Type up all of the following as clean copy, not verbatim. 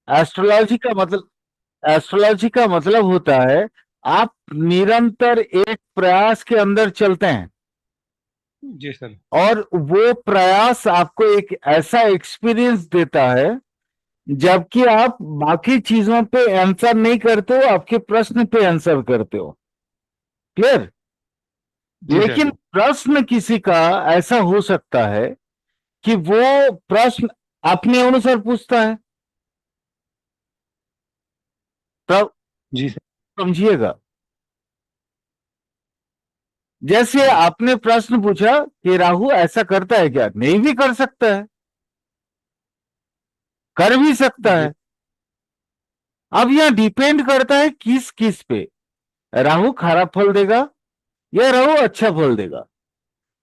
Astrology का मतलब astrology का मतलब होता है आप निरंतर एक प्रयास के अंदर चलते हैं जी सर। और वो प्रयास आपको एक ऐसा एक्सपीरियंस देता है, जबकि आप बाकी चीजों पे आंसर नहीं करते हो, आपके प्रश्न पे आंसर करते हो। क्लियर? जी सर। लेकिन प्रश्न किसी का ऐसा हो सकता है कि वो प्रश्न अपने अनुसार पूछता है। तब जी सर। समझिएगा, जैसे आपने प्रश्न पूछा कि राहु ऐसा करता है क्या? नहीं भी कर सकता है, कर भी सकता जी। है। अब यह डिपेंड करता है किस किस पे। राहु खराब फल देगा या राहु अच्छा फल देगा,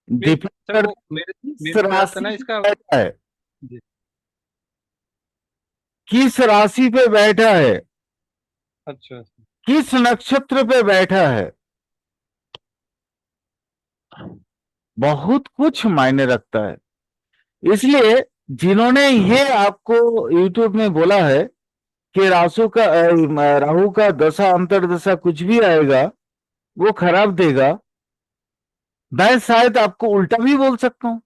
डिपेंड सर वो करता मेरे है किस मेरे साथ था राशि ना पे इसका। बैठा है। जी। किस राशि पे बैठा है, अच्छा। किस नक्षत्र पे बैठा है, बहुत कुछ मायने रखता है। इसलिए जिन्होंने ये आपको यूट्यूब में बोला है कि राहु का दशा अंतर्दशा कुछ भी आएगा वो खराब देगा, मैं शायद आपको उल्टा भी बोल सकता हूं।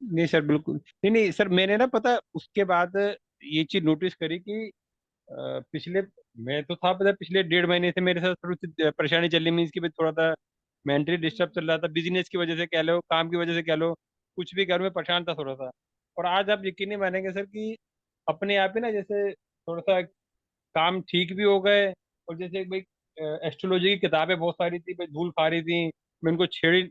नहीं सर, बिल्कुल नहीं, नहीं सर, मैंने ना पता उसके बाद ये चीज नोटिस करी कि पिछले, मैं तो था पता, पिछले 1.5 महीने से मेरे साथ थोड़ी सी परेशानी चल रही, मीन्स की थोड़ा सा मेंटली डिस्टर्ब चल रहा था, बिजनेस की वजह से कह लो, काम की वजह से कह लो, कुछ भी घर में परेशान था थोड़ा सा। और आज आप यकीन नहीं मानेंगे सर कि अपने आप ही ना जैसे थोड़ा सा काम ठीक भी हो गए। और जैसे भाई एस्ट्रोलॉजी की किताबें बहुत सारी थी भाई, धूल खा रही थी, मैं उनको छेड़ी,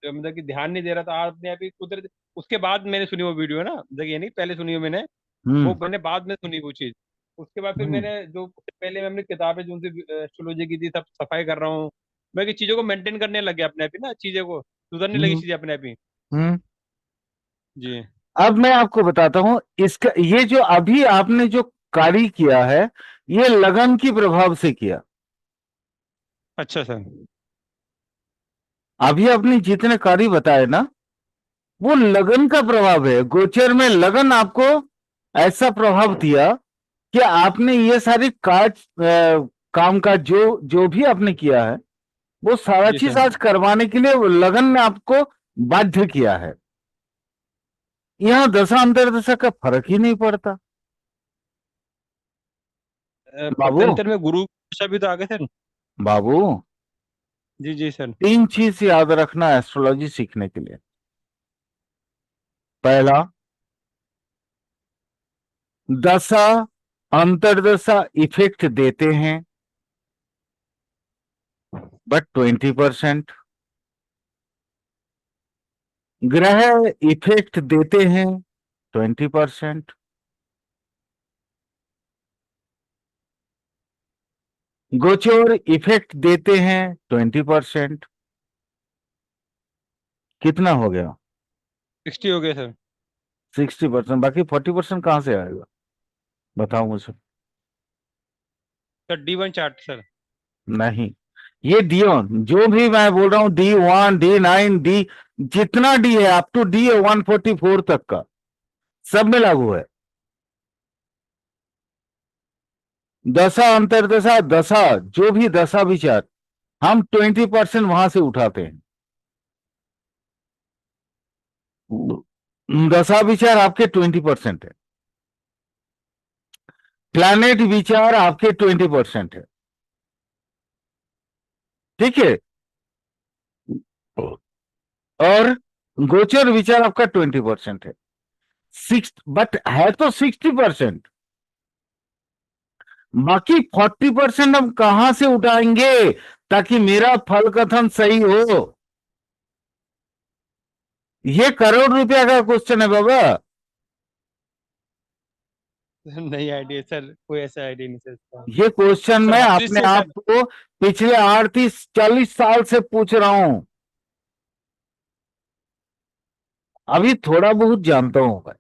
मतलब कि ध्यान नहीं दे रहा था, आज अपने आप ही कुदरत। उसके बाद मैंने सुनी वो वीडियो ना, मतलब ये नहीं पहले सुनी हो मैंने, वो हम्म। मैंने बाद में सुनी वो चीज़। उसके बाद फिर हम्म। मैंने जो पहले मैं अपनी किताबें जो सी एस्ट्रोलॉजी की थी सब सफाई कर रहा हूँ। मैं कि चीज़ों को मेंटेन करने लग गया अपने आप ही ना, चीज़ें को सुधरने लगी हम्म। चीज़ें अपने आप ही। हम्म। जी। अब मैं आपको बताता हूं, इसका ये जो अभी आपने जो कार्य किया है, ये लगन की प्रभाव से किया। अच्छा सर। अभी आपने जितने कार्य बताए ना, वो लगन का प्रभाव है। गोचर में लगन आपको ऐसा प्रभाव दिया कि आपने ये सारी काम काज जो जो भी आपने किया है, वो सारा जी चीज सर। आज करवाने के लिए वो लगन ने आपको बाध्य किया है। यहाँ दशा अंतर्दशा का फर्क ही नहीं पड़ता बाबू। पक्षांतर में गुरु दशा भी तो आगे सर। बाबू, जी जी सर। 3 चीज याद रखना एस्ट्रोलॉजी सीखने के लिए। पहला, दशा अंतर्दशा इफेक्ट देते हैं बट 20%। ग्रह इफेक्ट देते हैं 20%। गोचर इफेक्ट देते हैं 20%। कितना हो गया? 60 हो गए सर। 60%। बाकी 40% कहां से आएगा? बताओ मुझे। Sir D1 chart sir. नहीं, ये डियोन जो भी मैं बोल रहा हूं, D1 D9 डी, जितना डी है अप टू D144 तक का, सब में लागू है। दशा अंतर्दशा दशा, जो भी दशा विचार, हम 20% वहां से उठाते हैं। दशा विचार आपके 20% है, प्लैनेट विचार आपके 20% है। ठीक है? और गोचर विचार आपका 20% है। सिक्स बट है तो 60%। बाकी 40% हम कहां से उठाएंगे ताकि मेरा फल कथन सही हो? ये करोड़ रुपया का क्वेश्चन है बाबा। नहीं आइडिया सर, कोई ऐसा आइडिया नहीं सर इसका। ये क्वेश्चन सर मैं हाजिर अपने से आप सर। को पिछले 38-40 साल से पूछ रहा हूं। अभी थोड़ा बहुत जानता हूं मैं।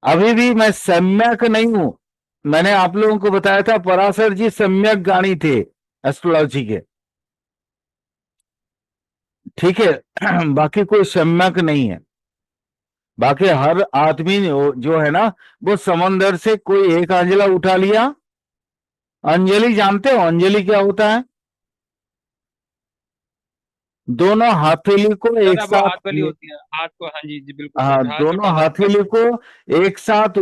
अभी भी मैं सम्यक नहीं हूं। मैंने आप लोगों को बताया था पराशर जी सम्यक ज्ञानी थे एस्ट्रोलॉजी के। ठीक है? बाकी कोई सम्यक नहीं है। बाकी हर आदमी जो है ना, वो समंदर से कोई एक अंजला उठा लिया। अंजलि जानते हो अंजलि क्या होता है? दोनों हथेली को सर एक अब वो साथ, हाथ वाली होती है, हाथ को, हाँ जी जी बिल्कुल हाँ, सर, हाथ में दोनों बांधा रहता है। हथेली को एक साथ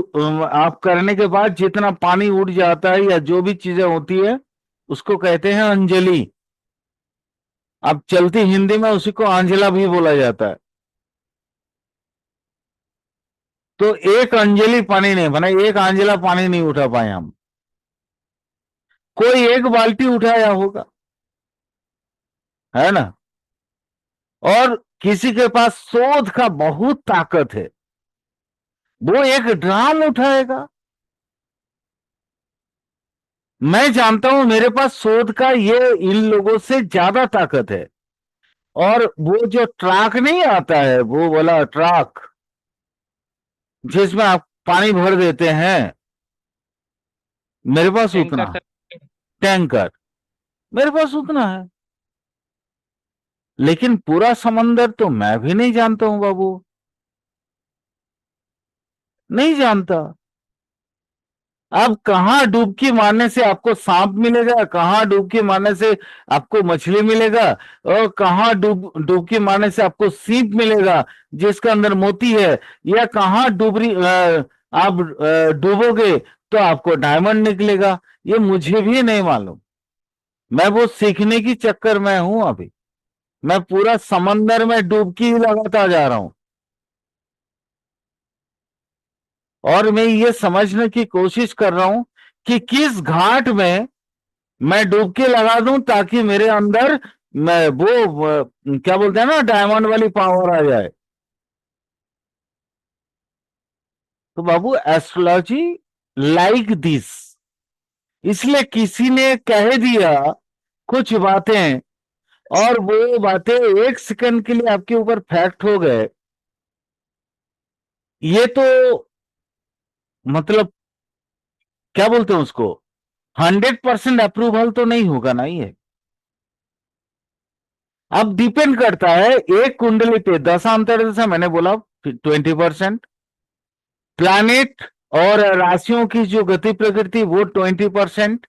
आप करने के बाद जितना पानी उड़ जाता है या जो भी चीजें होती है, उसको कहते हैं अंजलि। अब चलती हिंदी में उसी को अंजला भी बोला जाता है। तो एक अंजलि पानी नहीं बना, एक अंजला पानी नहीं उठा पाए हम। कोई एक बाल्टी उठाया होगा, है ना? और किसी के पास शोध का बहुत ताकत है, वो एक ड्राम उठाएगा। मैं जानता हूं मेरे पास शोध का ये इन लोगों से ज्यादा ताकत है। और वो जो ट्रक नहीं आता है, वो वाला ट्रक जिसमें आप पानी भर देते हैं, मेरे पास उतना टैंकर है। सर। टैंकर मेरे पास उतना है। लेकिन पूरा समंदर तो मैं भी नहीं जानता हूं बाबू, नहीं जानता। अब कहां डुबकी मारने से आपको सांप मिलेगा, कहां डुबकी मारने से आपको मछली मिलेगा, और कहां डुबकी मारने से आपको सीप मिलेगा जिसके अंदर मोती है, या कहां आप डूबोगे तो आपको डायमंड निकलेगा, ये मुझे भी नहीं मालूम। मैं वो सीखने की चक्कर में हूं अभी। मैं पूरा समंदर में डुबकी ही लगाता जा रहा हूं, और मैं ये समझने की कोशिश कर रहा हूं कि किस घाट में मैं डुबकी लगा दूं ताकि मेरे अंदर मैं क्या बोलते हैं ना, डायमंड वाली पावर आ जाए। तो बाबू एस्ट्रोलॉजी लाइक दिस, इसलिए किसी ने कह दिया कुछ बातें, और वो बातें एक सेकंड के लिए आपके ऊपर फैक्ट हो गए, ये तो मतलब क्या बोलते हैं उसको, 100% अप्रूवल तो नहीं होगा ना ये। अब डिपेंड करता है एक कुंडली पे, दशांतर जैसा मैंने बोला 20%, प्लैनेट और राशियों की जो गति प्रकृति वो 20%,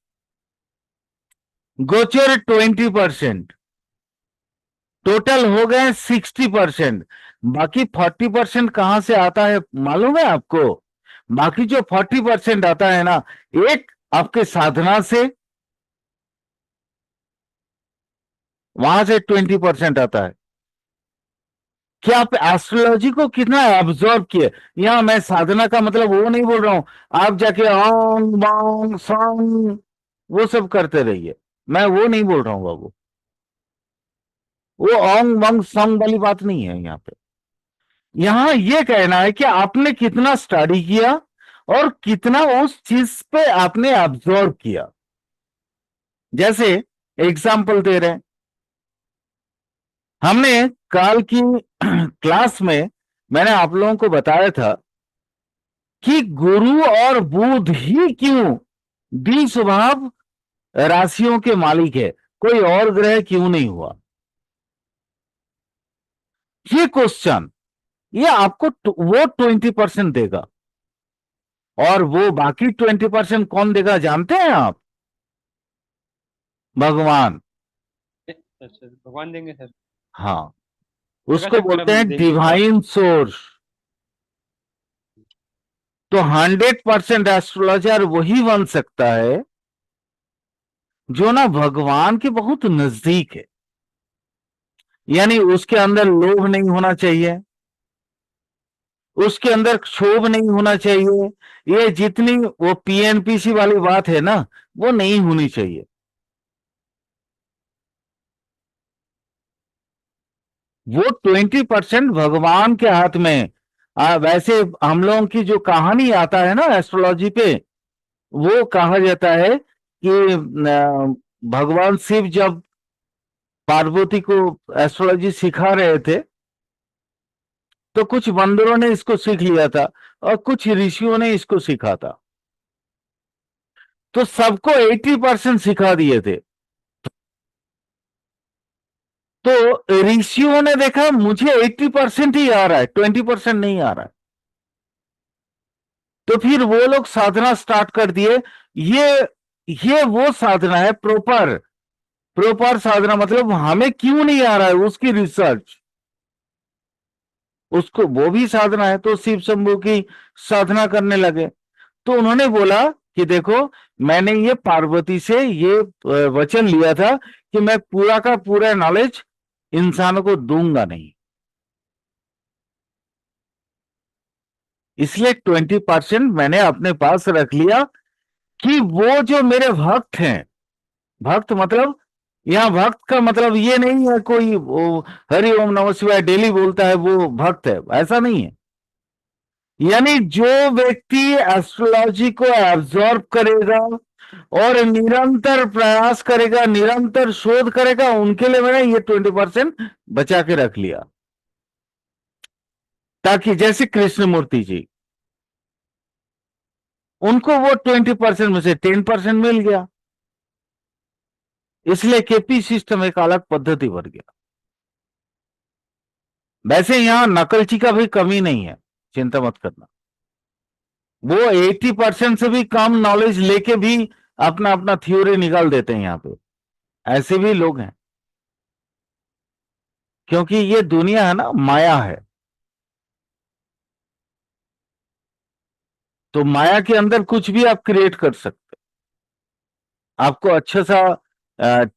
गोचर 20%, टोटल हो गए 60%। बाकी 40% कहां से आता है मालूम है आपको? बाकी जो 40% आता है ना, एक आपके साधना से, वहां से 20% आता है कि आप एस्ट्रोलॉजी को कितना ऑब्जर्व किए। यहां मैं साधना का मतलब वो नहीं बोल रहा हूं आप जाके ओंग बांग सॉन्ग वो सब करते रहिए, मैं वो नहीं बोल रहा हूं बाबू। वो ओंग बांग सॉन्ग वाली बात नहीं है यहाँ पे। यहां ये कहना है कि आपने कितना स्टडी किया और कितना उस चीज पे आपने ऑब्जर्व किया। जैसे एग्जाम्पल दे रहे हैं, हमने कल की क्लास में मैंने आप लोगों को बताया था कि गुरु और बुध ही क्यों 20 स्वभाव राशियों के मालिक है, कोई और ग्रह क्यों नहीं हुआ? ये क्वेश्चन, ये आपको वो 20% देगा, और वो बाकी 20% कौन देगा जानते हैं आप? भगवान। अच्छा भगवान देंगे सर। हाँ, उसको प्रकाशक बोलते ब्रह्म हैं देंगे क्या? Divine source. तो 100% एस्ट्रोलॉजर वही बन सकता है जो ना भगवान के बहुत नजदीक है। यानी उसके अंदर लोभ नहीं होना चाहिए, उसके अंदर क्षोभ नहीं होना चाहिए, ये जितनी वो पीएनपीसी वाली बात है ना, वो नहीं होनी चाहिए। वो 20% भगवान के हाथ में। वैसे हम लोगों की जो कहानी आता है ना एस्ट्रोलॉजी पे, वो कहा जाता है कि भगवान शिव जब पार्वती को एस्ट्रोलॉजी सिखा रहे थे, तो कुछ बंदरों ने इसको सीख लिया था और कुछ ऋषियों ने इसको सीखा था। तो सबको 80% सिखा दिए थे। तो ऋषियों ने देखा मुझे 80% ही आ रहा है, 20% नहीं आ रहा है। तो फिर वो लोग साधना स्टार्ट कर दिए। ये वो साधना है प्रॉपर। प्रॉपर साधना मतलब हमें क्यों नहीं आ रहा है उसकी रिसर्च, उसको वो भी साधना है। तो शिव शंभू की साधना करने लगे। तो उन्होंने बोला कि देखो, मैंने ये पार्वती से ये वचन लिया था कि मैं पूरा का पूरा नॉलेज इंसानों को दूंगा नहीं, इसलिए 20% मैंने अपने पास रख लिया कि वो जो मेरे भक्त हैं, भक्त मतलब यहाँ भक्त का मतलब ये नहीं है कोई वो हरि ओम नमः शिवाय डेली बोलता है वो भक्त है, ऐसा नहीं है। यानी जो व्यक्ति एस्ट्रोलॉजी को एब्जॉर्ब करेगा और निरंतर प्रयास करेगा, निरंतर शोध करेगा, उनके लिए मैंने ये 20% बचा के रख लिया, ताकि जैसे कृष्णमूर्ति जी, उनको वो 20% में से 10% मिल गया, इसलिए केपी सिस्टम एक अलग पद्धति बन गया। वैसे यहां नकलची का भी कमी नहीं है, चिंता मत करना। वो 80% से भी कम नॉलेज लेके भी अपना अपना थ्योरी निकाल देते हैं यहां पे, ऐसे भी लोग हैं। क्योंकि ये दुनिया है ना, माया है। तो माया के अंदर कुछ भी आप क्रिएट कर सकते। आपको अच्छा सा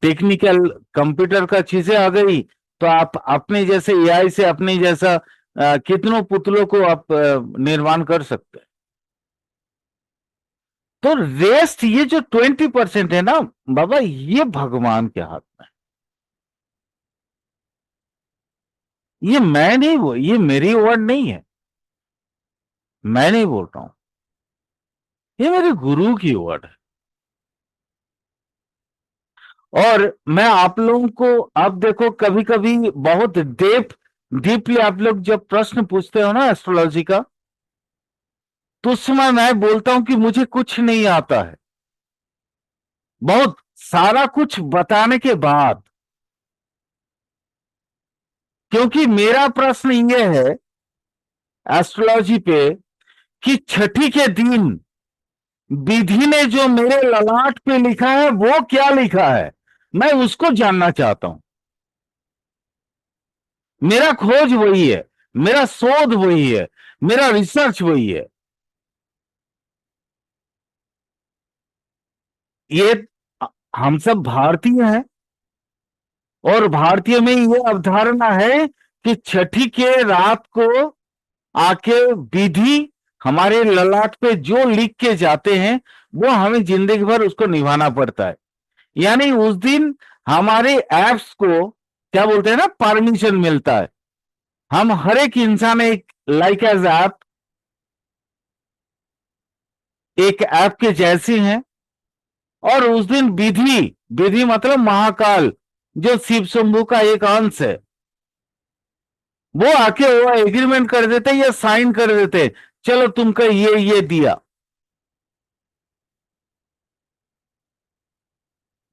टेक्निकल कंप्यूटर का चीजें आ गई, तो आप अपने जैसे एआई से अपने जैसा कितनों पुतलों को आप निर्माण कर सकते हैं। तो रेस्ट ये जो 20% है ना बाबा, ये भगवान के हाथ में। ये मैं नहीं, वो ये मेरी वर्ड नहीं है, मैं नहीं बोल रहा हूं, ये मेरे गुरु की वर्ड है। और मैं आप लोगों को, अब देखो, कभी कभी बहुत डीपली आप लोग जब प्रश्न पूछते हो ना एस्ट्रोलॉजी का, तो उस समय मैं बोलता हूं कि मुझे कुछ नहीं आता है, बहुत सारा कुछ बताने के बाद। क्योंकि मेरा प्रश्न ये है एस्ट्रोलॉजी पे कि छठी के दिन विधि ने जो मेरे ललाट पे लिखा है वो क्या लिखा है, मैं उसको जानना चाहता हूं। मेरा खोज वही है, मेरा शोध वही है, मेरा रिसर्च वही है। ये हम सब भारतीय हैं, और भारतीय में ये अवधारणा है कि छठी के रात को आके विधि हमारे ललाट पे जो लिख के जाते हैं वो हमें जिंदगी भर उसको निभाना पड़ता है। यानी उस दिन हमारे एप्स को क्या बोलते हैं ना, परमिशन मिलता है। हम हर एक इंसान एक लाइक एज ऐप, एक ऐप के जैसे हैं। और उस दिन विधि, विधि मतलब महाकाल, जो शिव शंभू का एक अंश है, वो आके वो एग्रीमेंट कर देते या साइन कर देते, चलो तुमको ये दिया।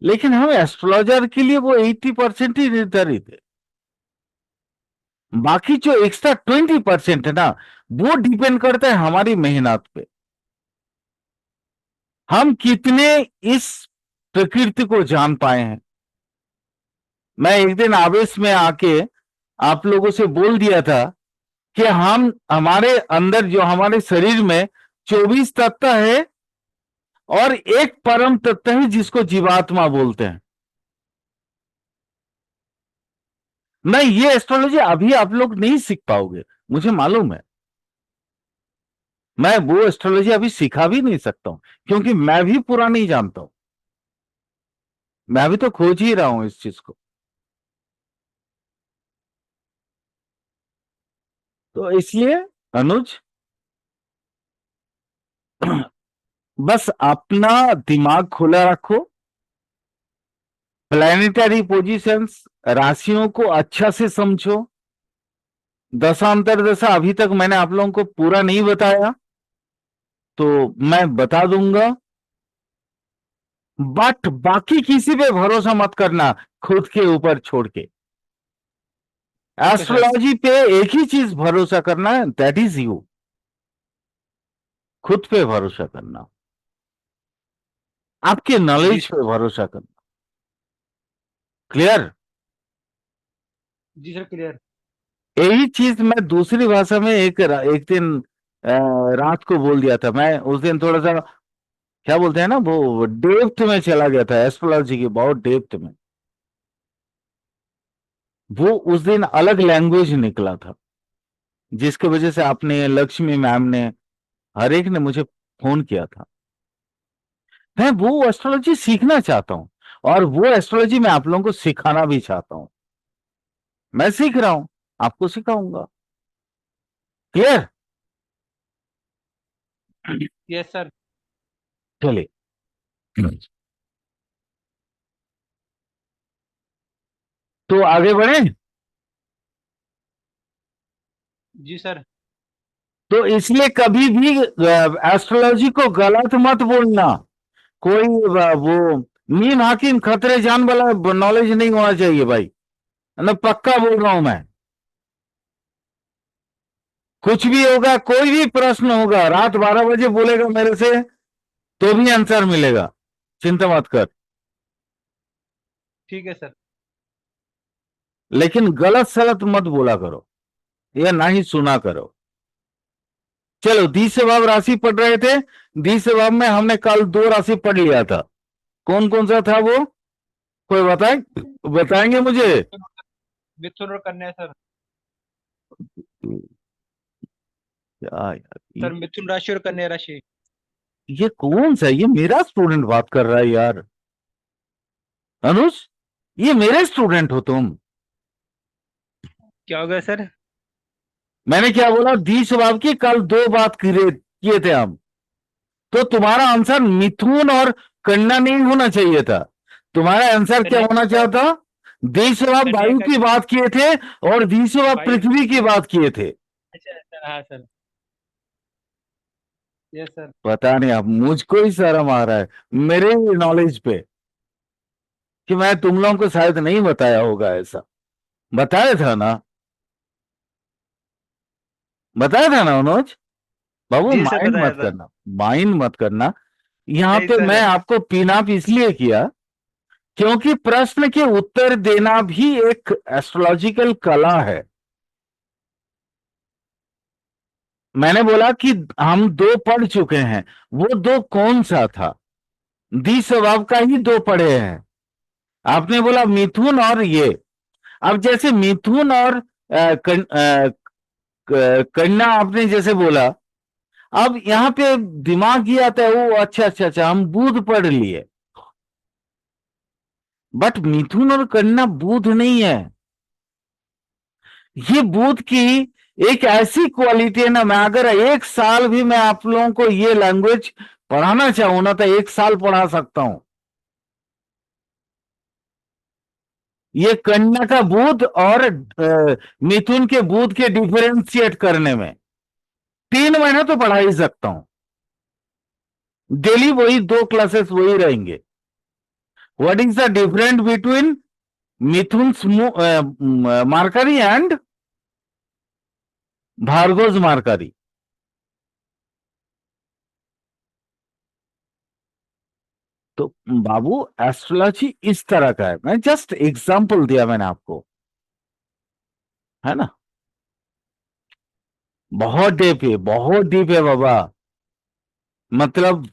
लेकिन हम एस्ट्रोलॉजर के लिए वो 80% ही निर्धारित है। बाकी जो एक्स्ट्रा 20% है ना, वो डिपेंड करता है हमारी मेहनत पे, हम कितने इस प्रकृति को जान पाए हैं। मैं एक दिन आवेश में आके आप लोगों से बोल दिया था कि हम हमारे अंदर जो हमारे शरीर में 24 तत्व है और एक परम तत्व है जिसको जीवात्मा बोलते हैं। नहीं, ये एस्ट्रोलॉजी अभी आप लोग नहीं सीख पाओगे, मुझे मालूम है। मैं वो एस्ट्रोलॉजी अभी सिखा भी नहीं सकता हूं, क्योंकि मैं भी पूरा नहीं जानता हूं। मैं अभी तो खोज ही रहा हूं इस चीज को। तो इसलिए अनुज, बस अपना दिमाग खुला रखो। प्लैनेटरी पोजीशंस, राशियों को अच्छा से समझो। दशांतर दशा अभी तक मैंने आप लोगों को पूरा नहीं बताया, तो मैं बता दूंगा। बट बाकी किसी पे भरोसा मत करना, खुद के ऊपर छोड़ के। Okay sir. एस्ट्रोलॉजी पे एक ही चीज भरोसा करना है, दैट इज यू। खुद पे भरोसा करना, आपके जी नॉलेज पे भरोसा करना। क्लियर? जी सर, क्लियर। यही चीज मैं दूसरी भाषा में एक दिन रात को बोल दिया था। मैं उस दिन थोड़ा सा, क्या बोलते हैं ना, वो डेप्थ में चला गया था, एस्ट्रोलॉजी की बहुत डेप्थ में। वो उस दिन अलग लैंग्वेज निकला था, जिसकी वजह से आपने, लक्ष्मी मैम ने, हर एक ने मुझे फोन किया था। मैं वो एस्ट्रोलॉजी सीखना चाहता हूं, और वो एस्ट्रोलॉजी मैं आप लोगों को सिखाना भी चाहता हूं। मैं सीख रहा हूं, आपको सिखाऊंगा। क्लियर? Yes sir. चलिए, तो आगे बढ़े। जी सर। तो इसलिए कभी भी एस्ट्रोलॉजी को गलत मत बोलना। कोई वो नीम हाकिम खतरे जान वाला नॉलेज नहीं होना चाहिए भाई, मैं पक्का बोल रहा हूं मैं। कुछ भी होगा, कोई भी प्रश्न होगा, रात 12 बजे बोलेगा मेरे से, तो भी आंसर मिलेगा, चिंता मत कर। ठीक है सर। लेकिन गलत सलत मत बोला करो, या ना ही सुना करो। चलो, द्विस्वभाव राशि पढ़ रहे थे। द्विस्वभाव में हमने कल 2 राशि पढ़ लिया था। कौन कौन सा था वो? कोई बताए, बताएंगे मुझे? मिथुन। मिथुन और कन्या सर। क्या यार, सर मिथुन राशि और कन्या राशि। ये कौन सा, ये मेरा स्टूडेंट बात कर रहा है यार। अनुज, ये मेरे स्टूडेंट हो तुम? क्या हो गया सर? मैंने क्या बोला? द्विस्वभाव की कल 2 बात किए थे हम। तो तुम्हारा आंसर मिथुन और कन्या नहीं होना चाहिए था। तुम्हारा आंसर क्या कन्या होना का। चाहिए था? द्विस्वभाव कन्या वायु का। की बात किए थे, और द्विस्वभाव वायु। पृथ्वी की बात किए थे। अच्छा अच्छा, हाँ सर। Yes sir. पता नहीं, अब मुझको ही शर्म आ रहा है मेरे नॉलेज पे, कि मैं तुम लोगों को शायद नहीं बताया होगा ऐसा। बताया था ना? बताया था ना मनोज? बाबू जी सर, माइंड बताया मत था। करना, माइंड मत करना। यहां नहीं पे मैं सर। आपको पिन अप इसलिए किया, क्योंकि प्रश्न के उत्तर देना भी एक एस्ट्रोलॉजिकल कला है। मैंने बोला कि हम 2 पढ़ चुके हैं, वो 2 कौन सा था? द्विस्वभाव का ही 2 पढ़े हैं। आपने बोला मिथुन और ये। अब जैसे मिथुन और कन्या आपने जैसे बोला, अब यहां पे दिमाग ये आता है, वो अच्छा अच्छा अच्छा, हम बुध पढ़ लिए। बट मिथुन और कन्या बुध नहीं है। ये बुध की एक ऐसी क्वालिटी है ना, मैं अगर 1 साल भी मैं आप लोगों को ये लैंग्वेज पढ़ाना चाहूं ना, तो 1 साल पढ़ा सकता हूं। ये कन्या का बुध और मिथुन के बुध के डिफरेंशिएट करने में 3 महीना तो पढ़ा ही सकता हूं। डेली वही 2 क्लासेस वही रहेंगे। What is the difference between Mithun Mercury and Bhargav Mercury? तो बाबू, एस्ट्रोलॉजी इस तरह का है, मैं जस्ट एग्जांपल दिया मैंने आपको, है ना? बहुत डीप है, बहुत डीप है बाबा। मतलब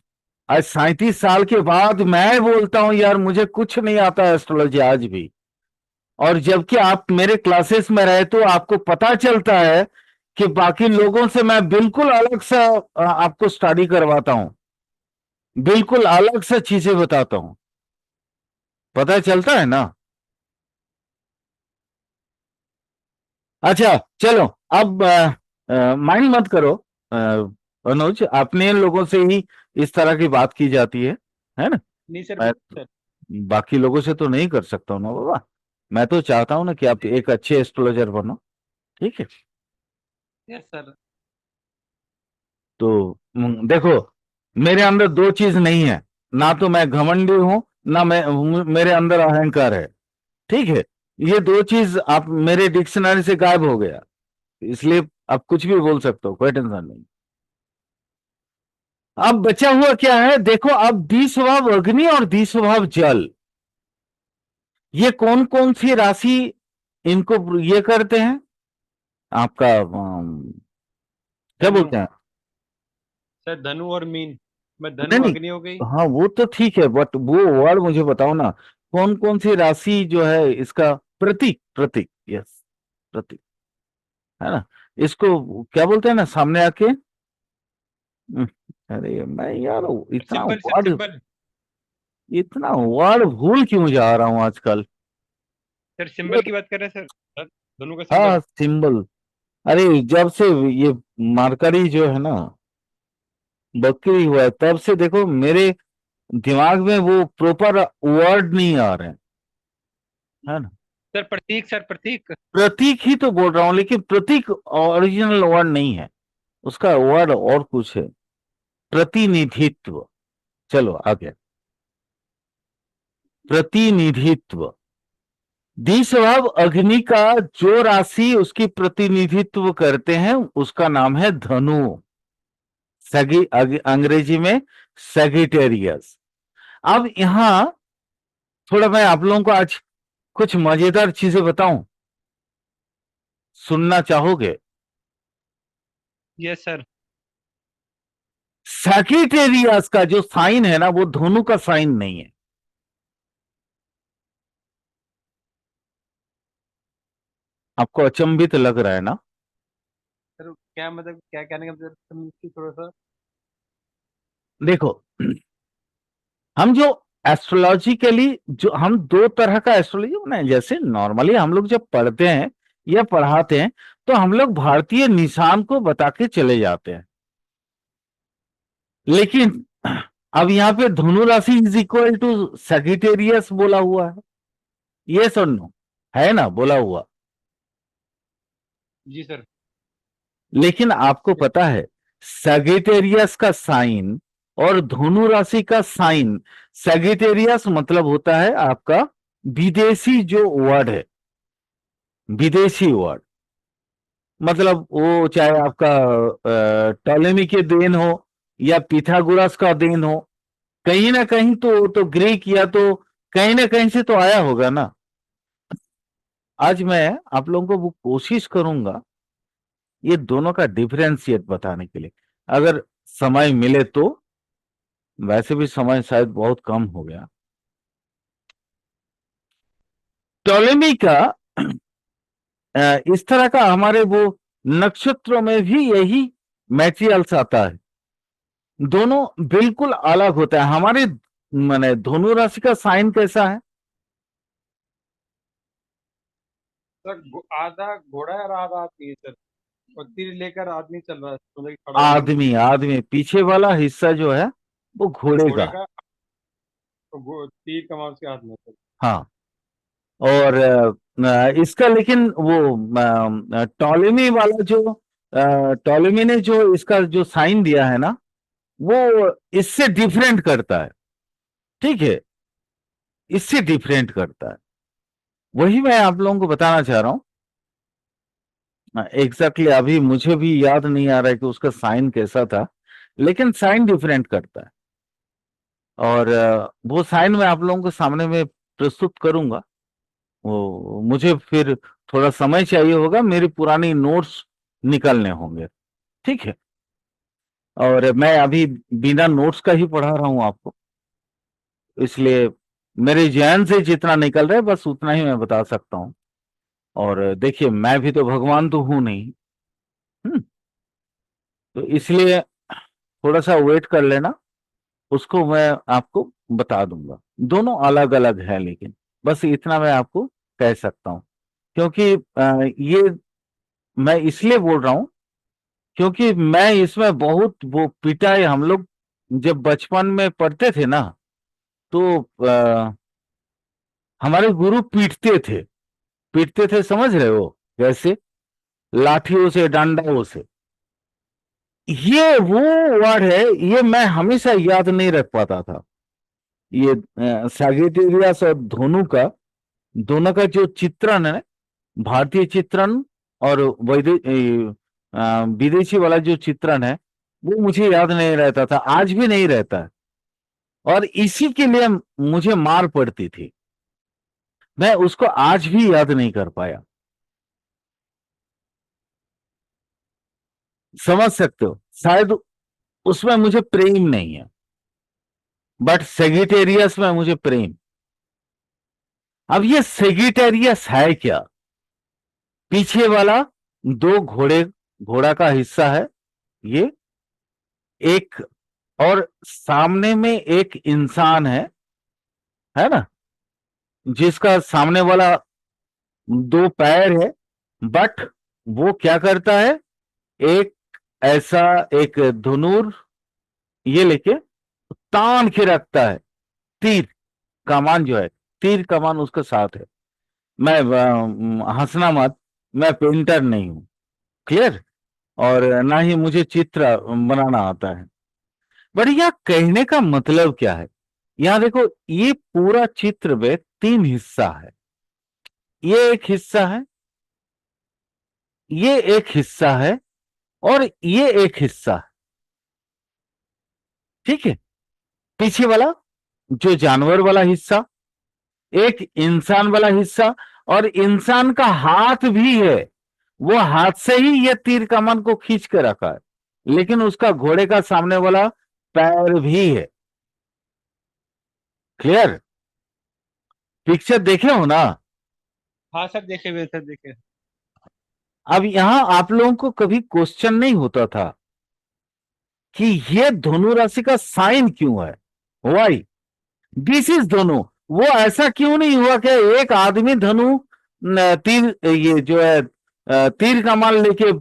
आज 37 साल के बाद मैं बोलता हूं यार, मुझे कुछ नहीं आता एस्ट्रोलॉजी आज भी। और जबकि आप मेरे क्लासेस में रहे, तो आपको पता चलता है कि बाकी लोगों से मैं बिल्कुल अलग सा आपको स्टडी करवाता हूं, बिल्कुल अलग सा चीजें बताता हूं। पता चलता है ना? अच्छा, चलो। अब माइंड मत करो अ, अनुज, अपने लोगों से ही इस तरह की बात की जाती है ना? नहीं सर, मैं बिल्कुल सर। बाकी लोगों से तो नहीं कर सकता हूं ना बाबा। मैं तो चाहता हूं ना कि आप एक अच्छे एस्ट्रोलॉजर बनो। ठीक है? Yes sir. तो देखो, मेरे अंदर 2 चीज नहीं है। ना तो मैं घमंडी हूं, ना मेरे अंदर अहंकार है। ठीक है? ये 2 चीज आप मेरे डिक्शनरी से गायब हो गया, इसलिए आप कुछ भी बोल सकते हो, कोई टेंशन नहीं। अब बचा हुआ क्या है देखो, अब द्विस्वभाव अग्नि और द्विस्वभाव जल, ये कौन कौन सी राशि इनको ये करते हैं आपका क्या धनु। बोलते हैं? सर धनु और मीन, मैं नहीं धनु नहीं, अग्नि हो गई। हाँ वो तो ठीक है, बट वो वर्ड मुझे बताओ ना, कौन कौन सी राशि जो है इसका प्रतीक, प्रतीक, यस, प्रतीक, है ना, इसको क्या बोलते हैं ना सामने आके। हम्म, अरे मैं यार सिंबल सर, सिंबल। इतना वर्ड भूल क्यों जा रहा हूँ आजकल। सर सिंबल की बात कर रहे हैं सर, धनु का हाँ सिंबल। सिंबल। अरे जब से ये मार्करी जो है ना बकरी हुआ है, तब से देखो मेरे दिमाग में वो प्रॉपर वर्ड नहीं आ रहे हैं, है ना। सर प्रतीक, सर प्रतीक। प्रतीक ही तो बोल रहा हूँ, लेकिन प्रतीक ओरिजिनल वर्ड नहीं है, उसका वर्ड और कुछ है, प्रतिनिधित्व। चलो आगे, प्रतिनिधित्व। द्विस्वभाव अग्नि का जो राशि उसकी प्रतिनिधित्व करते हैं उसका नाम है धनु, अंग्रेजी में सैगिटेरियस। अब यहां थोड़ा मैं आप लोगों को आज कुछ मजेदार चीजें बताऊं, सुनना चाहोगे? Yes sir. सैगिटेरियस का जो साइन है ना वो धनु का साइन नहीं है। आपको अचंभित लग रहा है ना? सर क्या मतलब, क्या कहने का मतलब, थोड़ा सा। देखो, हम जो एस्ट्रोलॉजिकली जो हम दो तरह का एस्ट्रोलॉजी बनाए, जैसे नॉर्मली हम लोग जब पढ़ते हैं या पढ़ाते हैं तो हम लोग भारतीय निशान को बता के चले जाते हैं, लेकिन अब यहाँ पे धनु राशि इज इक्वल टू सैगिटेरियस बोला हुआ है, ये सुनो, है ना बोला हुआ। जी सर। लेकिन आपको पता है सैगिटेरियस का साइन और धनु राशि का साइन, सैगिटेरियस मतलब होता है आपका विदेशी जो वर्ड है, विदेशी वर्ड, मतलब वो चाहे आपका टॉलेमी के देन हो या पिथागोरस का देन हो, कहीं ना कहीं तो ग्रीक या तो कहीं ना कहीं से तो आया होगा ना। आज मैं आप लोगों को वो कोशिश करूंगा ये दोनों का डिफरेंशिएट बताने के लिए, अगर समय मिले तो। वैसे भी समय शायद बहुत कम हो गया। टॉलेमी का इस तरह का हमारे वो नक्षत्रों में भी यही मैटेरियल्स आता है, दोनों बिल्कुल अलग होता है। हमारे माने धनु राशि का साइन कैसा है? सर आधा घोड़ा है और आधा हाथी है सर, और तीर लेकर आदमी चल रहा है, मतलब कि खड़ा हुआ है। आदमी, आदमी पीछे वाला हिस्सा जो है वो घोड़े घोड़े का। का, तो तीर कमान उसके हाथ में है, सर। हाँ, और इसका लेकिन वो टॉलेमी वाला जो टॉलेमी ने जो इसका जो साइन दिया है ना वो इससे डिफरेंट करता है, ठीक है, इससे डिफरेंट करता है। वही मैं आप लोगों को बताना चाह रहा हूं। एग्जैक्टली अभी मुझे भी याद नहीं आ रहा है कि उसका साइन कैसा था, लेकिन साइन डिफरेंट करता है। और वो साइन मैं आप लोगों के सामने में प्रस्तुत करूंगा। वो मुझे फिर थोड़ा समय चाहिए होगा, मेरी पुरानी नोट्स निकलने होंगे, ठीक है। और मैं अभी बिना नोट्स का ही पढ़ा रहा हूं आपको, इसलिए मेरे जहन से जितना निकल रहा है बस उतना ही मैं बता सकता हूं। और देखिए मैं भी तो भगवान तो हूं नहीं। हम्म, तो इसलिए थोड़ा सा वेट कर लेना, उसको मैं आपको बता दूंगा। दोनों अलग अलग है, लेकिन बस इतना मैं आपको कह सकता हूं, क्योंकि ये मैं इसलिए बोल रहा हूं क्योंकि मैं इसमें बहुत वो पिटा है। हम लोग जब बचपन में पढ़ते थे ना तो हमारे गुरु पीटते थे, समझ रहे हो, कैसे? लाठियों से, डंडाओं से। ये वो वर्ड है, ये मैं हमेशा याद नहीं रख पाता था। ये सैगिटेरियस और धनु का दोनों का जो चित्रण है, भारतीय चित्रण और विदेशी वाला जो चित्रण है, वो मुझे याद नहीं रहता था, आज भी नहीं रहता है। और इसी के लिए मुझे मार पड़ती थी, मैं उसको आज भी याद नहीं कर पाया। समझ सकते हो, शायद उसमें मुझे प्रेम नहीं है, बट सेगिटेरियस में मुझे प्रेम। अब ये सेगिटेरियस है क्या? पीछे वाला दो घोड़ा का हिस्सा है ये, एक, और सामने में एक इंसान है ना, जिसका सामने वाला दो पैर है, बट वो क्या करता है, एक ऐसा एक धनुर ये लेके तान के रखता है, तीर कमान जो है, तीर कमान उसके साथ है। मैं हंसना मत, मैं पेंटर नहीं हूं, क्लियर, और ना ही मुझे चित्र बनाना आता है। बट यह कहने का मतलब क्या है, यहां देखो, ये पूरा चित्र में तीन हिस्सा है, ये एक हिस्सा है, ये एक हिस्सा है, और ये एक हिस्सा है, ठीक है। पीछे वाला जो जानवर वाला हिस्सा, एक इंसान वाला हिस्सा, और इंसान का हाथ भी है, वो हाथ से ही ये तीर कमान को खींच के रखा है, लेकिन उसका घोड़े का सामने वाला पैर भी है। क्लियर? पिक्चर देखे हो ना? हाँ सर, देखे हुए सर, देखे। अब यहां आप लोगों को कभी क्वेश्चन नहीं होता था कि ये धनु राशि का साइन क्यों है, वाई दिस इज धनु। वो ऐसा क्यों नहीं हुआ कि एक आदमी धनु तीर, ये जो है तीर कमान लेके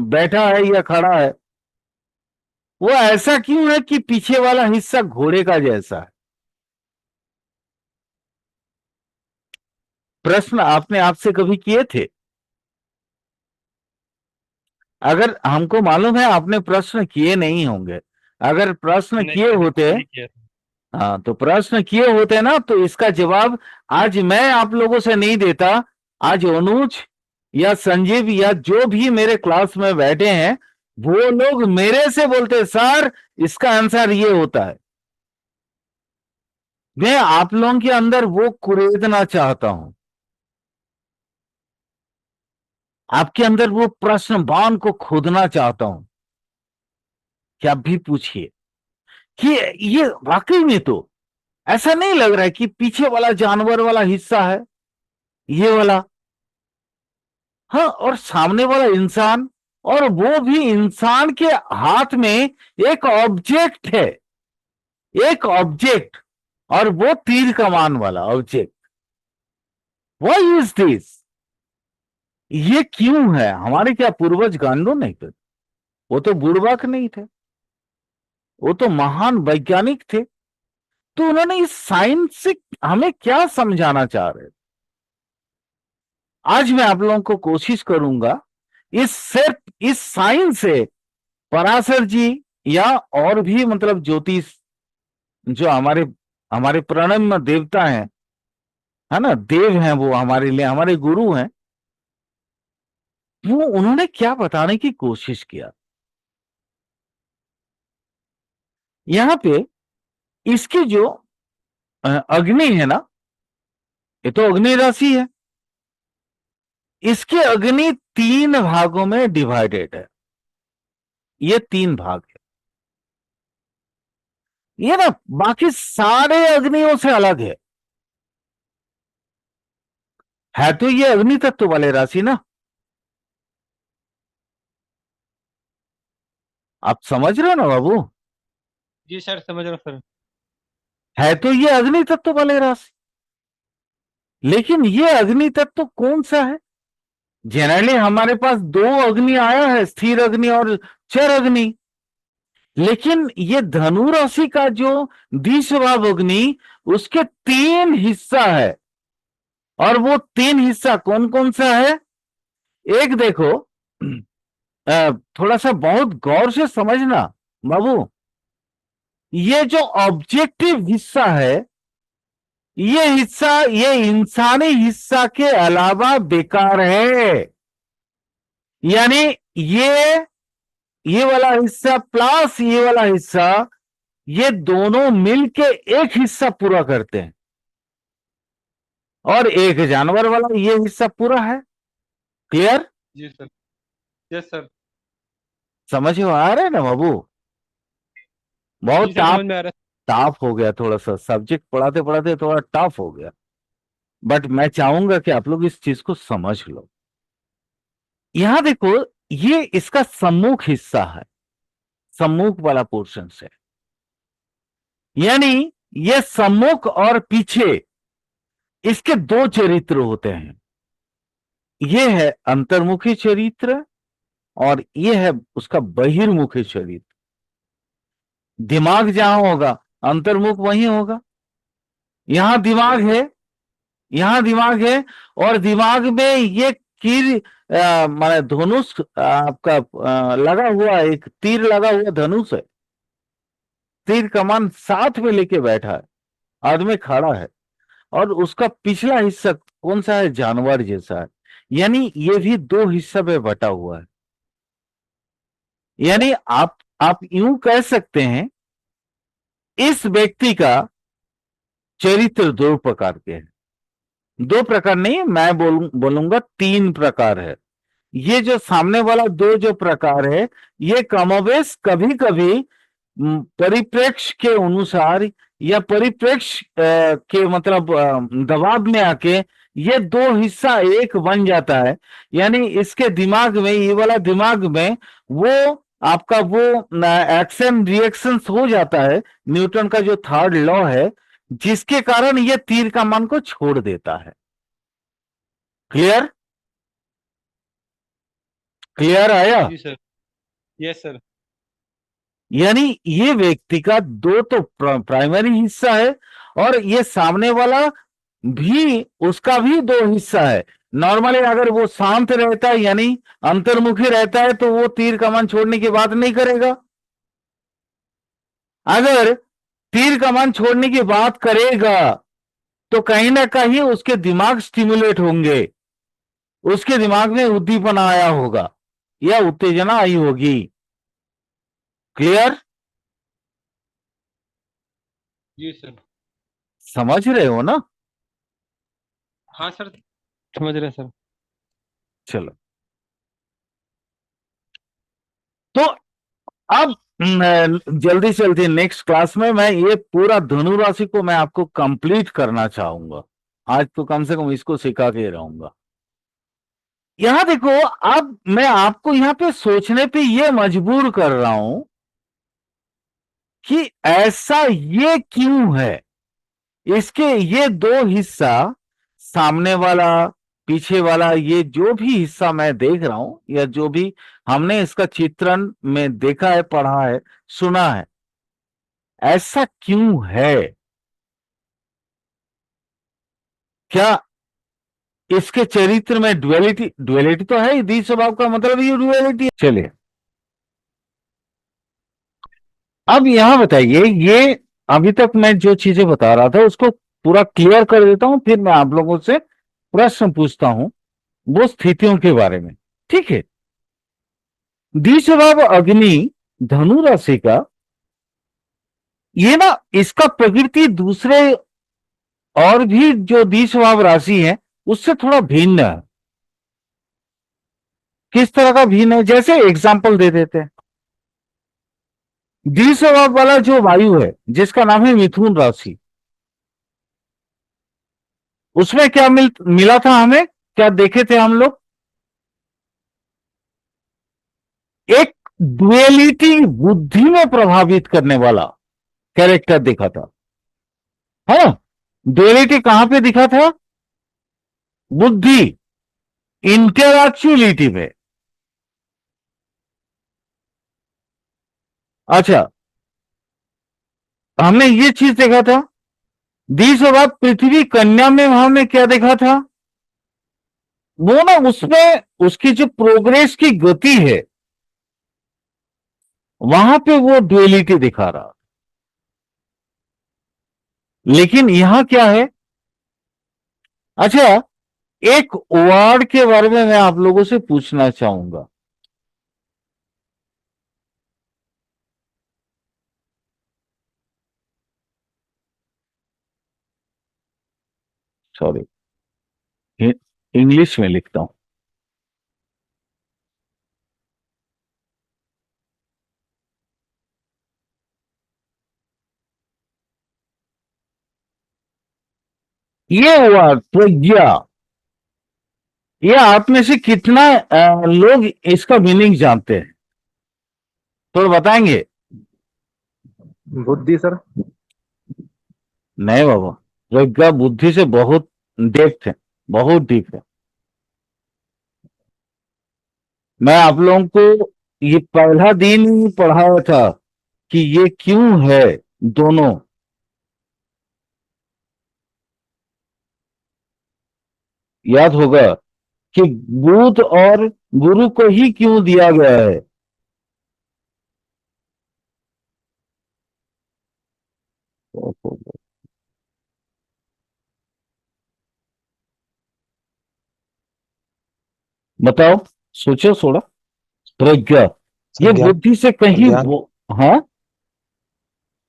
बैठा है या खड़ा है, वो ऐसा क्यों है कि पीछे वाला हिस्सा घोड़े का जैसा है? प्रश्न आपने आपसे कभी किए थे? अगर हमको मालूम है आपने प्रश्न किए नहीं होंगे, अगर प्रश्न नहीं किए सर, होते, नहीं किया। हाँ, तो प्रश्न किए होते ना, तो इसका जवाब आज मैं आप लोगों से नहीं देता, आज अनुज या संजीव या जो भी मेरे क्लास में बैठे हैं, वो लोग मेरे से बोलते सर इसका आंसर ये होता है। मैं आप लोगों के अंदर वो कुरेदना चाहता हूं, आपके अंदर वो प्रश्न बाण को खोदना चाहता हूं कि आप भी पूछिए कि ये वाकई में तो ऐसा नहीं लग रहा है कि पीछे वाला जानवर वाला हिस्सा है ये वाला, हाँ, और सामने वाला इंसान, और वो भी इंसान के हाथ में एक ऑब्जेक्ट है, एक ऑब्जेक्ट, और वो तीर कमान वाला ऑब्जेक्ट। Why is this? ये क्यों है? हमारे क्या पूर्वज गांडो नहीं थे? वो तो बुड़बक नहीं थे, वो तो महान वैज्ञानिक थे। तो उन्होंने इस साइंस से हमें क्या समझाना चाह रहे थे? आज मैं आप लोगों को कोशिश करूंगा इस सिर्फ इस साइंस से पराशर जी या और भी मतलब ज्योतिष जो हमारे हमारे प्रणम्य देवता हैं, है ना, देव हैं, वो हमारे लिए हमारे गुरु हैं, वो उन्होंने क्या बताने की कोशिश किया। यहां पे इसकी जो अग्नि है ना, ये तो अग्नि राशि है, इसके अग्नि तीन भागों में डिवाइडेड है, ये तीन भाग है, ये ना बाकी सारे अग्नियों से अलग है तो ये अग्नि तत्व वाले राशि ना, आप समझ रहे हो ना बाबू? जी सर, समझ रहा हूँ सर। है तो ये अग्नि तत्व वाले राशि, लेकिन ये अग्नि तत्व कौन सा है? जनरली हमारे पास दो अग्नि आया है, स्थिर अग्नि और चर अग्नि, लेकिन ये धनु राशि का जो द्विस्वभाव अग्नि, उसके तीन हिस्सा है, और वो तीन हिस्सा कौन कौन सा है? एक देखो, थोड़ा सा बहुत गौर से समझना बाबू, ये जो ऑब्जेक्टिव हिस्सा है, ये हिस्सा ये इंसानी हिस्सा के अलावा बेकार है, यानी ये ये वाला हिस्सा प्लस ये वाला हिस्सा, ये दोनों मिलके एक हिस्सा पूरा करते हैं, और एक जानवर वाला ये हिस्सा पूरा है। क्लियर? जी सर। Yes sir. समझ में आ रहा है ना बाबू? बहुत जी सर, टफ समझ में आ रहा टफ हो गया, थोड़ा सा सब्जेक्ट पढ़ाते पढ़ाते थोड़ा टफ हो गया, बट मैं चाहूंगा कि आप लोग इस चीज को समझ लो। यहां देखो, ये इसका सम्मुख हिस्सा है, सम्मुख वाला पोर्शन से, यानी ये सम्मुख और पीछे इसके दो चरित्र होते हैं। ये है अंतर्मुखी चरित्र और ये है उसका बहिर्मुखी चरित्र। दिमाग जहां होगा अंतर्मुख वहीं होगा। यहां दिमाग है। है, यहां दिमाग है, और दिमाग में ये तीर, माने धनुष, आपका लगा हुआ है, एक तीर लगा हुआ धनुष है, तीर कमान साथ में लेके बैठा है, आदमी खड़ा है, और उसका पिछला हिस्सा कौन सा है? जानवर जैसा है। यानी ये भी दो हिस्सा में बटा हुआ है। यानी आप यूं कह सकते हैं, इस व्यक्ति का चरित्र दो प्रकार के हैं। दो प्रकार नहीं, मैं बोलूंगा तीन प्रकार है। ये जो सामने वाला दो जो प्रकार है, ये कमोबेश कभी कभी परिप्रेक्ष्य के अनुसार या परिप्रेक्ष्य के मतलब दबाव में आके ये दो हिस्सा एक बन जाता है। यानी इसके दिमाग में, ये वाला दिमाग में वो आपका वो एक्शन रिएक्शंस हो जाता है, न्यूटन का जो थर्ड लॉ है, जिसके कारण ये तीर का मान को छोड़ देता है। क्लियर? क्लियर आया? जी सर। Yes sir. यानी ये व्यक्ति का दो तो प्राइमरी हिस्सा है, और ये सामने वाला भी, उसका भी दो हिस्सा है। नॉर्मली अगर वो शांत रहता है यानी अंतर्मुखी रहता है तो वो तीर कमान छोड़ने की बात नहीं करेगा। अगर तीर कमान छोड़ने की बात करेगा तो कहीं ना कहीं उसके दिमाग स्टिमुलेट होंगे, उसके दिमाग में उद्दीपना आया होगा या उत्तेजना आई होगी। क्लियर? जी सर। समझ रहे हो ना? हाँ सर, समझ रहे हैं सर। चलो, तो अब जल्दी जल्दी नेक्स्ट क्लास में मैं ये पूरा धनु राशि को मैं आपको कंप्लीट करना चाहूंगा। आज तो कम से कम इसको सिखा के रहूंगा। यहां देखो, अब मैं आपको यहां पे सोचने पे ये मजबूर कर रहा हूं कि ऐसा ये क्यों है। इसके ये दो हिस्सा, सामने वाला पीछे वाला, ये जो भी हिस्सा मैं देख रहा हूं या जो भी हमने इसका चित्रण में देखा है, पढ़ा है, सुना है, ऐसा क्यों है? क्या इसके चरित्र में ड्युअलिटी, ड्युअलिटी तो है ही, द्वि स्वभाव का मतलब ये ड्युअलिटी है। चलिए, अब यहां बताइए, ये अभी तक मैं जो चीजें बता रहा था उसको पूरा क्लियर कर देता हूं, फिर मैं आप लोगों से प्रश्न पूछता हूं वो स्थितियों के बारे में। ठीक है? द्वि स्वभाव अग्नि धनु राशि का, ये ना, इसका प्रकृति दूसरे और भी जो द्वि स्वभाव राशि है उससे थोड़ा भिन्न है। किस तरह का भिन्न है? जैसे एग्जांपल दे देते हैं। द्वि स्वभाव वाला जो वायु है जिसका नाम है मिथुन राशि, उसमें क्या मिला था हमें, क्या देखे थे हम लोग? एक डुएलिटी, बुद्धि में प्रभावित करने वाला कैरेक्टर दिखा था। है ना? डुएलिटी कहां पे दिखा था? बुद्धि, इंटेलेक्चुअलिटी में। अच्छा, हमने ये चीज देखा था। 20 पृथ्वी कन्या में हमने क्या देखा था? वो ना, उसमें उसकी जो प्रोग्रेस की गति है, वहां पे वो ड्युअलिटी दिखा रहा। लेकिन यहां क्या है? अच्छा, एक वर्ड के बारे में मैं आप लोगों से पूछना चाहूंगा। सॉरी, इंग्लिश में लिखता हूं। ये हुआ प्रज्ञा। ये आप में से कितना लोग इसका मीनिंग जानते हैं, तो बताएंगे? बुद्धि सर। नहीं बाबा, प्रज्ञा बुद्धि से बहुत डेप्थ है, बहुत डीप है। मैं आप लोगों को ये पहला दिन ही पढ़ाया था कि ये क्यों है दोनों। याद होगा कि बुध और गुरु को ही क्यों दिया गया है। बताओ, सोचो थोड़ा। प्रज्ञा, सर ये ज्ञान। बुद्धि से कहीं ज्ञान। हाँ,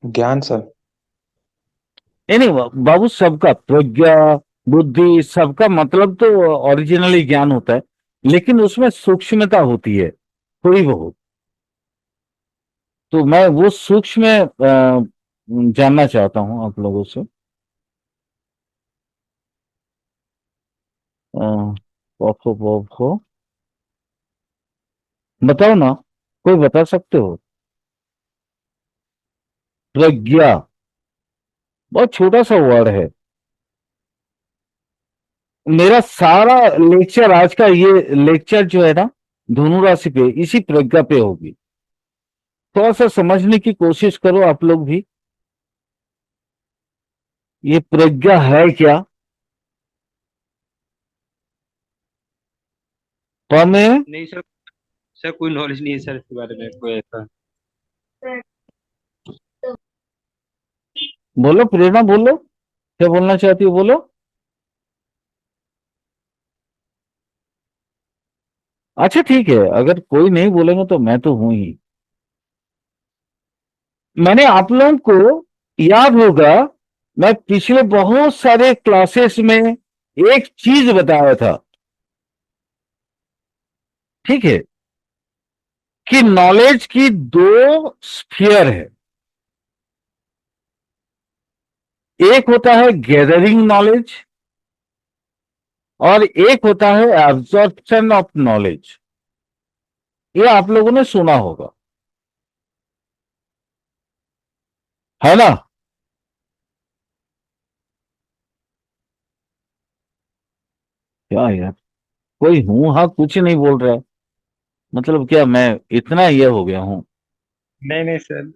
ज्ञान सर। नहीं बाबू, सबका प्रज्ञा बुद्धि सबका मतलब तो ओरिजिनली ज्ञान होता है, लेकिन उसमें सूक्ष्मता होती है थोड़ी बहुत। तो मैं वो सूक्ष्म जानना चाहता हूं आप लोगों से। पॉपो पॉपो, बताओ ना, कोई बता सकते हो? प्रज्ञा बहुत छोटा सा वर्ड है। मेरा सारा लेक्चर, आज का ये लेक्चर जो है ना धनु राशि पे, इसी प्रज्ञा पे होगी। थोड़ा सा समझने की कोशिश करो आप लोग भी, ये प्रज्ञा है क्या। प में नहीं सर, सर कोई नॉलेज नहीं है सर इसके बारे में कोई ऐसा। बोलो प्रेरणा, बोलो क्या बोलना चाहती हो, बोलो। अच्छा ठीक है, अगर कोई नहीं बोलेगा तो मैं तो हूं ही। मैंने आप लोगों को, याद होगा, मैं पिछले बहुत सारे क्लासेस में एक चीज बताया था, ठीक है, कि नॉलेज की दो स्फीयर है। एक होता है गैदरिंग नॉलेज और एक होता है एब्जॉर्प्शन ऑफ नॉलेज। ये आप लोगों ने सुना होगा, है ना? क्या यार, कोई हूं हाँ कुछ नहीं बोल रहा है, मतलब क्या मैं इतना ये हो गया हूं? नहीं नहीं सर,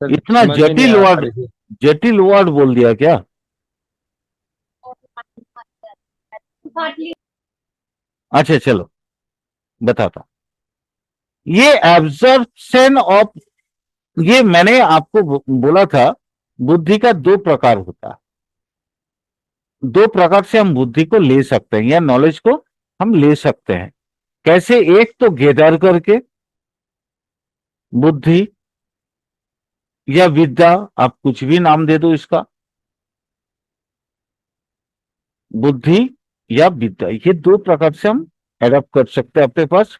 सर इतना समझ में नहीं जटिल आ पा वर्ड, रही थी। जटिल वर्ड बोल दिया क्या? अच्छा चलो बताता हूं। ये एब्जॉर्प्शन ऑफ, ये मैंने आपको बोला था, बुद्धि का दो प्रकार होता है। दो प्रकार से हम बुद्धि को ले सकते हैं या नॉलेज को हम ले सकते हैं। कैसे? एक तो गेदर करके बुद्धि या विद्या, आप कुछ भी नाम दे दो इसका, बुद्धि या विद्या, ये दो प्रकार से हम एडॉप्ट कर सकते हैं अपने पास।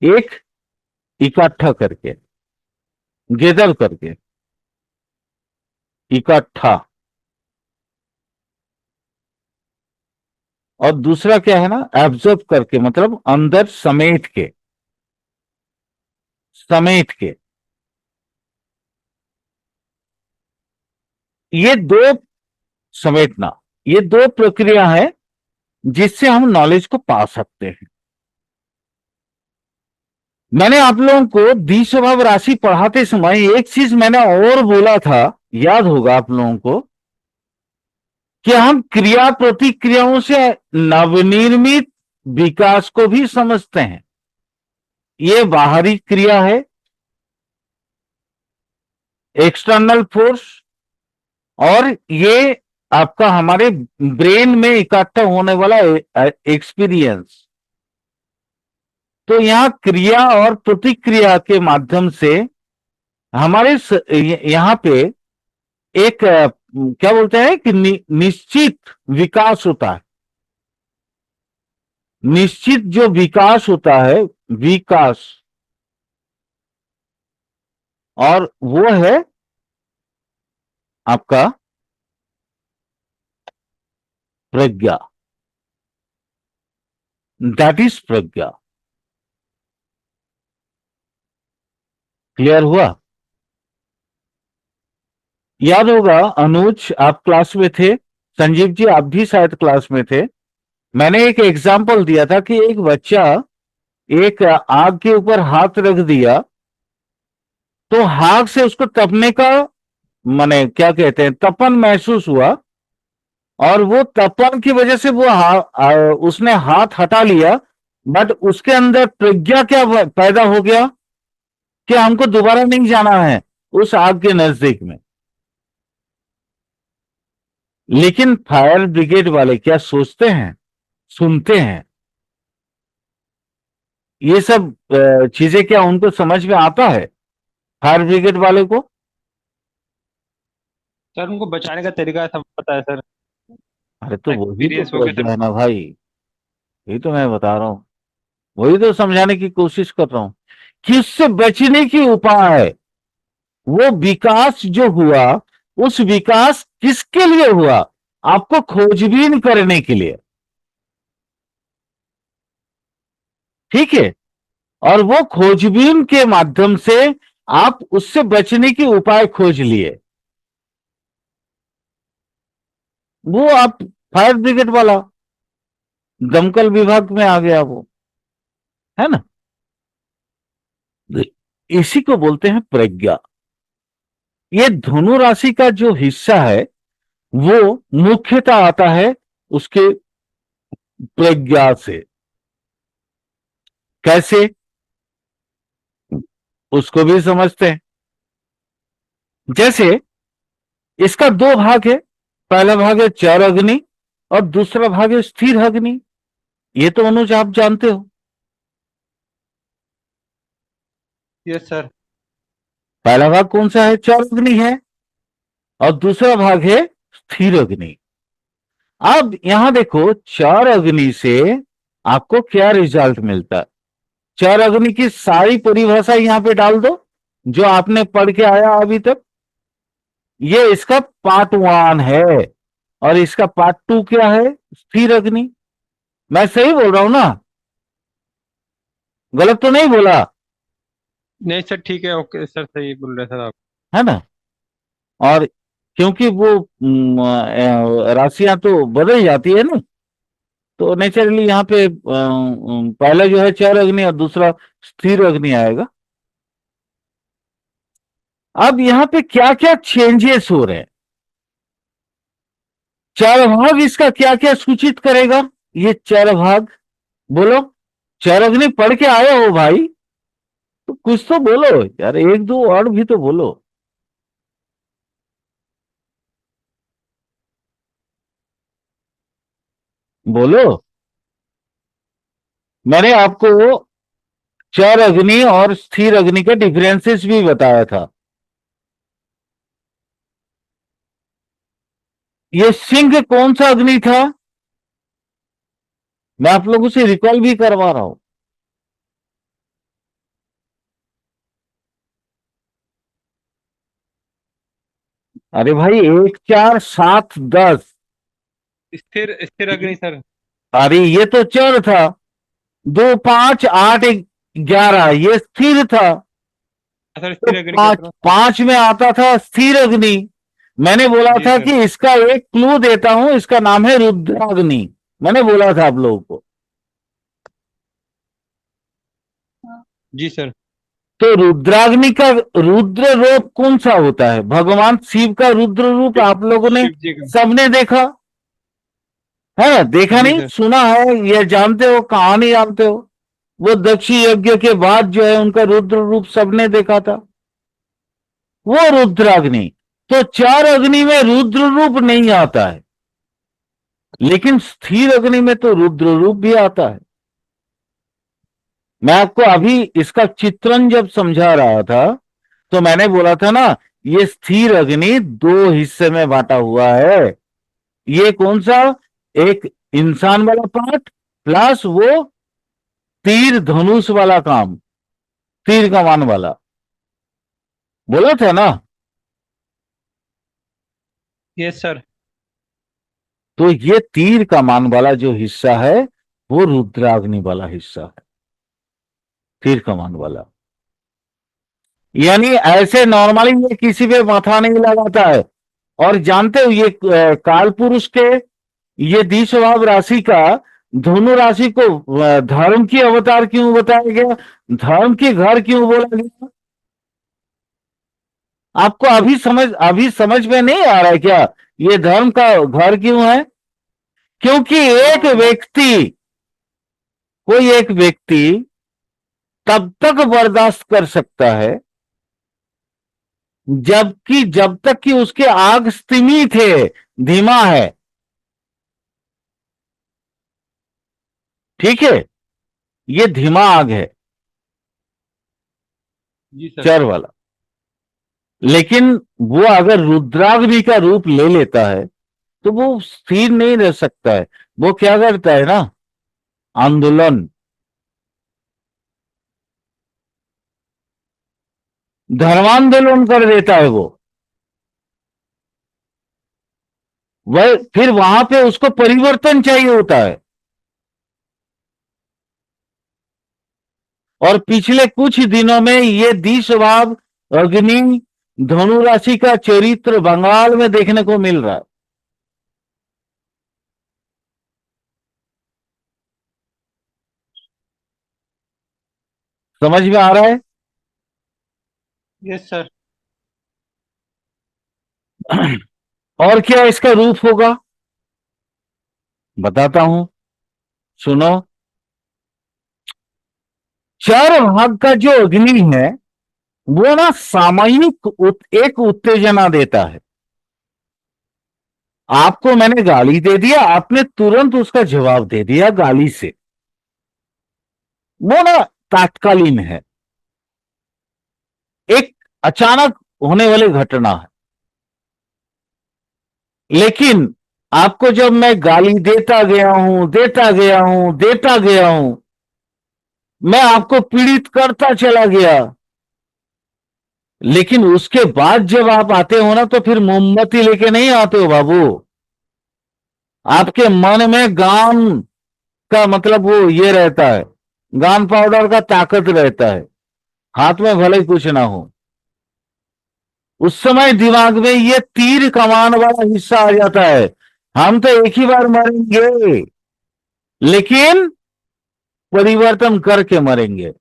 एक इकट्ठा करके, गेदर करके, इकट्ठा। और दूसरा क्या है ना, एब्जॉर्ब करके, मतलब अंदर समेट के, समेट के। ये दो, समेटना, ये दो प्रक्रिया है जिससे हम नॉलेज को पा सकते हैं। मैंने आप लोगों को द्विस्वभाव राशि पढ़ाते समय एक चीज मैंने और बोला था, याद होगा आप लोगों को, कि हम क्रिया प्रतिक्रियाओं से नवनिर्मित विकास को भी समझते हैं। ये बाहरी क्रिया है, एक्सटर्नल फोर्स, और ये आपका हमारे ब्रेन में इकट्ठा होने वाला एक्सपीरियंस। तो यहां क्रिया और प्रतिक्रिया के माध्यम से हमारे यहां पे एक क्या बोलते हैं कि निश्चित विकास होता है। निश्चित जो विकास होता है, विकास, और वो है आपका Pragya. That is Pragya. Clear हुआ? याद होगा अनुज, आप क्लास में थे, संजीव जी आप भी शायद क्लास में थे। मैंने एक एग्जाम्पल दिया था कि एक बच्चा एक आग के ऊपर हाथ रख दिया तो आग से उसको तपने का, माने क्या कहते हैं, तपन महसूस हुआ, और वो तपन की वजह से वो उसने हाथ हटा लिया, बट उसके अंदर प्रज्ञा क्या पैदा हो गया कि हमको दोबारा नहीं जाना है उस आग के नजदीक में। लेकिन फायर ब्रिगेड वाले क्या सोचते हैं, सुनते हैं? ये सब चीजें क्या उनको समझ में आता है फायर ब्रिगेड वाले को? सर उनको बचाने का तरीका सब पता है सर। अरे तो वही तो एक्सपीरियंस हो गया प्रज्ञा सर। है ना भाई, यही तो मैं बता रहा हूं, वही तो समझाने की कोशिश कर रहा हूं कि उससे बचने की उपाय है। वो विकास जो हुआ, उस विकास किसके लिए हुआ? आपको खोजबीन करने के लिए, ठीक है? और वो खोजबीन के माध्यम से आप उससे बचने की उपाय खोज लिए। वो आप फायर ब्रिगेड वाला दमकल विभाग में आ गया वो, है ना? इसी को बोलते हैं प्रज्ञा। ये धनु राशि का जो हिस्सा है वो मुख्यतः आता है उसके प्रज्ञा से। कैसे, उसको भी समझते हैं। जैसे इसका दो भाग है, पहला भाग है चार अग्नि और दूसरा भाग है स्थिर अग्नि। ये तो अनुज आप जानते हो। Yes sir. पहला भाग कौन सा है? चार अग्नि है, और दूसरा भाग है स्थिर अग्नि। अब यहां देखो, चार अग्नि से आपको क्या रिजल्ट मिलता है? चार अग्नि की सारी परिभाषा यहां पे डाल दो जो आपने पढ़ के आया अभी तक। ये इसका पार्ट वन है, और इसका पार्ट टू क्या है? स्थिर अग्नि। मैं सही बोल रहा हूं ना? गलत तो नहीं बोला? नहीं सर ठीक है, ओके सर, सही बोल रहे हैं सर आप। है ना? और क्योंकि वो राशियां तो बदल जाती है ना, तो नेचुरली यहाँ पे पहला जो है चार अग्नि और दूसरा स्थिर अग्नि आएगा। अब यहाँ पे क्या क्या चेंजेस हो रहे हैं, चार भाग इसका क्या क्या सूचित करेगा? ये चार भाग, बोलो। चार अग्नि पढ़ के आए हो भाई, तो कुछ तो बोलो यार, एक दो और भी तो बोलो। बोलो। मैंने आपको चार अग्नि और स्थिर अग्नि के डिफरेंसेस भी बताया था। ये सिंह कौन सा अग्नि था? मैं आप लोगों से रिकॉल भी करवा रहा हूं। अरे भाई, 1 4 7 10। स्थिर स्थिर अग्नि सर। अरे ये तो चर था। 2 5 8 11 ये स्थिर था। सर तो स्थिर अग्नि कह पांच रहा हूँ। पांच में आता था स्थिर अग्नि। मैंने बोला जी था सर। कि इसका एक क्लू देता हूं, इसका नाम है रुद्राग्नि। मैंने बोला था आप लोगों को। जी सर। तो रुद्राग्नि का रुद्र रूप कौन सा होता है? भगवान शिव का रुद्र रूप शिव आप लोगों ने शिव जी का। सबने देखा है ना? देखा जी नहीं, सर। सुना है, ये जानते हो, कहानी जानते हो। वो दक्ष यज्ञ के बाद जो है उनका रुद्र रूप सबने देखा था, वो रुद्राग्नि। तो चार अग्नि में रुद्र रूप नहीं आता है, लेकिन स्थिर अग्नि में तो रुद्र रूप भी आता है। मैं आपको अभी इसका चित्रण जब समझा रहा था, तो मैंने बोला था ना ये स्थिर अग्नि दो हिस्से में बांटा हुआ है। ये कौन सा? एक इंसान वाला पार्ट प्लस वो तीर धनुष वाला काम, तीर कमान वाला, बोला था ना। Yes sir. तो ये तीर कमान वाला जो हिस्सा है वो रुद्राग्नि वाला हिस्सा है, तीर कमान वाला। यानी ऐसे नॉर्मली ये किसी पे माथा नहीं लगाता है। और जानते हो ये काल पुरुष के, ये द्विस्वभाव राशि का धनु राशि को धर्म की अवतार क्यों बताया गया, धर्म के घर क्यों बोला गया? आपको अभी समझ में नहीं आ रहा है क्या ये धर्म का घर क्यों है? क्योंकि कोई एक व्यक्ति तब तक बर्दाश्त कर सकता है जब तक कि उसके आग स्तिमित है, धीमा है। ठीक है, ये धीमा आग है, जी सर। चर वाला। लेकिन वो अगर रुद्राग्नि का रूप ले लेता है तो वो स्थिर नहीं रह सकता है। वो क्या करता है ना, आंदोलन, धर्मांदोलन कर देता है वो। वह फिर वहां पे उसको परिवर्तन चाहिए होता है। और पिछले कुछ दिनों में ये द्विस्वभाव अग्नि धनु राशि का चरित्र बंगाल में देखने को मिल रहा है। समझ में आ रहा है? Yes sir. और क्या इसका रूप होगा बताता हूं, सुनो। चार भाग का जो अग्नि है वो ना सामयिक एक उत्तेजना देता है। आपको मैंने गाली दे दिया, आपने तुरंत उसका जवाब दे दिया गाली से, वो ना तात्कालीन है, एक अचानक होने वाली घटना है। लेकिन आपको जब मैं गाली देता गया हूं, मैं आपको पीड़ित करता चला गया, लेकिन उसके बाद जब आप आते हो ना तो फिर मोमबत्ती लेके नहीं आते हो बाबू। आपके मन में गान का मतलब वो ये रहता है, गान पाउडर का ताकत रहता है, हाथ में भले कुछ ना हो। उस समय दिमाग में ये तीर कमान वाला हिस्सा आ जाता है, हम तो एक ही बार मरेंगे लेकिन परिवर्तन करके मरेंगे।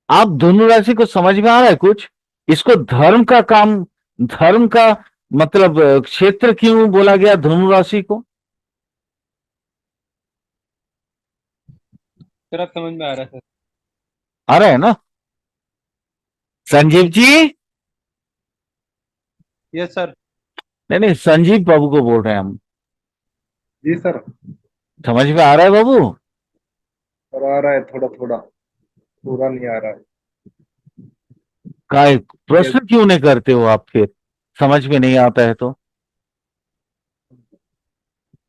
आप धनु राशि को समझ में आ रहा है कुछ? इसको धर्म का मतलब क्षेत्र क्यों बोला गया धनु राशि को? सर आप समझ में आ रहा है सर। आ रहा है ना संजीव जी? Yes sir. नहीं नहीं, संजीव बाबू को बोल रहे हैं हम। जी सर। समझ में आ रहा है बाबू? और आ रहा है थोड़ा थोड़ा, पूरा नहीं आ रहा है। काय प्रश्न क्यों नहीं करते हो आप फिर, समझ में नहीं आता है तो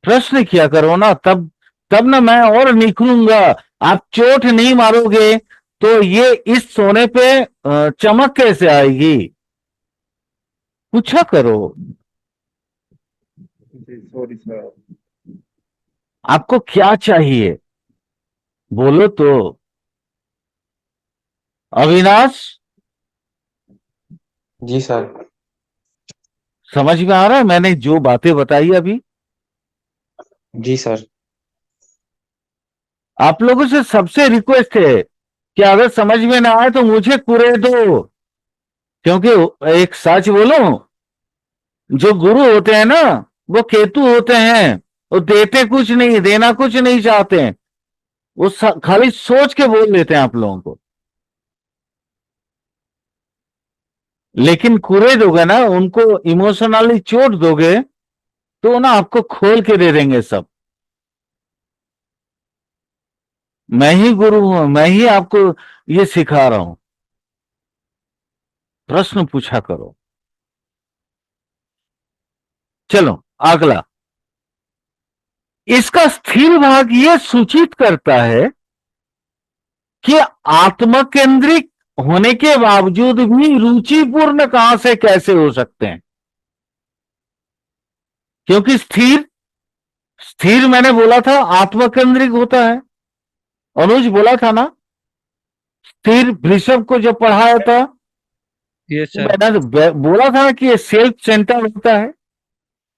प्रश्न किया करो ना, तब तब ना मैं और निखरूंगा। आप चोट नहीं मारोगे तो ये इस सोने पे चमक कैसे आएगी? पूछा करो। जी सॉरी सर। आपको क्या चाहिए बोलो तो। अविनाश, जी सर। समझ में आ रहा है मैंने जो बातें बताई अभी? जी सर। आप लोगों से सबसे रिक्वेस्ट है कि अगर समझ में ना आए तो मुझे कुरे दो, क्योंकि एक सच बोलो, जो गुरु होते हैं ना वो केतु होते हैं, वो देते कुछ नहीं, देना कुछ नहीं चाहते हैं, वो खाली सोच के बोल देते हैं आप लोगों को। लेकिन कुरे दोगे ना, उनको इमोशनली चोट दोगे तो ना आपको खोल के दे देंगे सब। मैं ही गुरु हूं, मैं ही आपको ये सिखा रहा हूं। प्रश्न पूछा करो। चलो अगला, इसका स्थिर भाग ये सूचित करता है कि आत्मकेंद्रित होने के बावजूद भी रुचिपूर्ण कहां से कैसे हो सकते हैं। क्योंकि स्थिर स्थिर मैंने बोला था आत्मकेंद्रित होता है, अनुज बोला था ना, स्थिर वृषभ को जब पढ़ाया था यस तो सर। मैंने बोला था कि ये सेल्फ सेंटर होता है,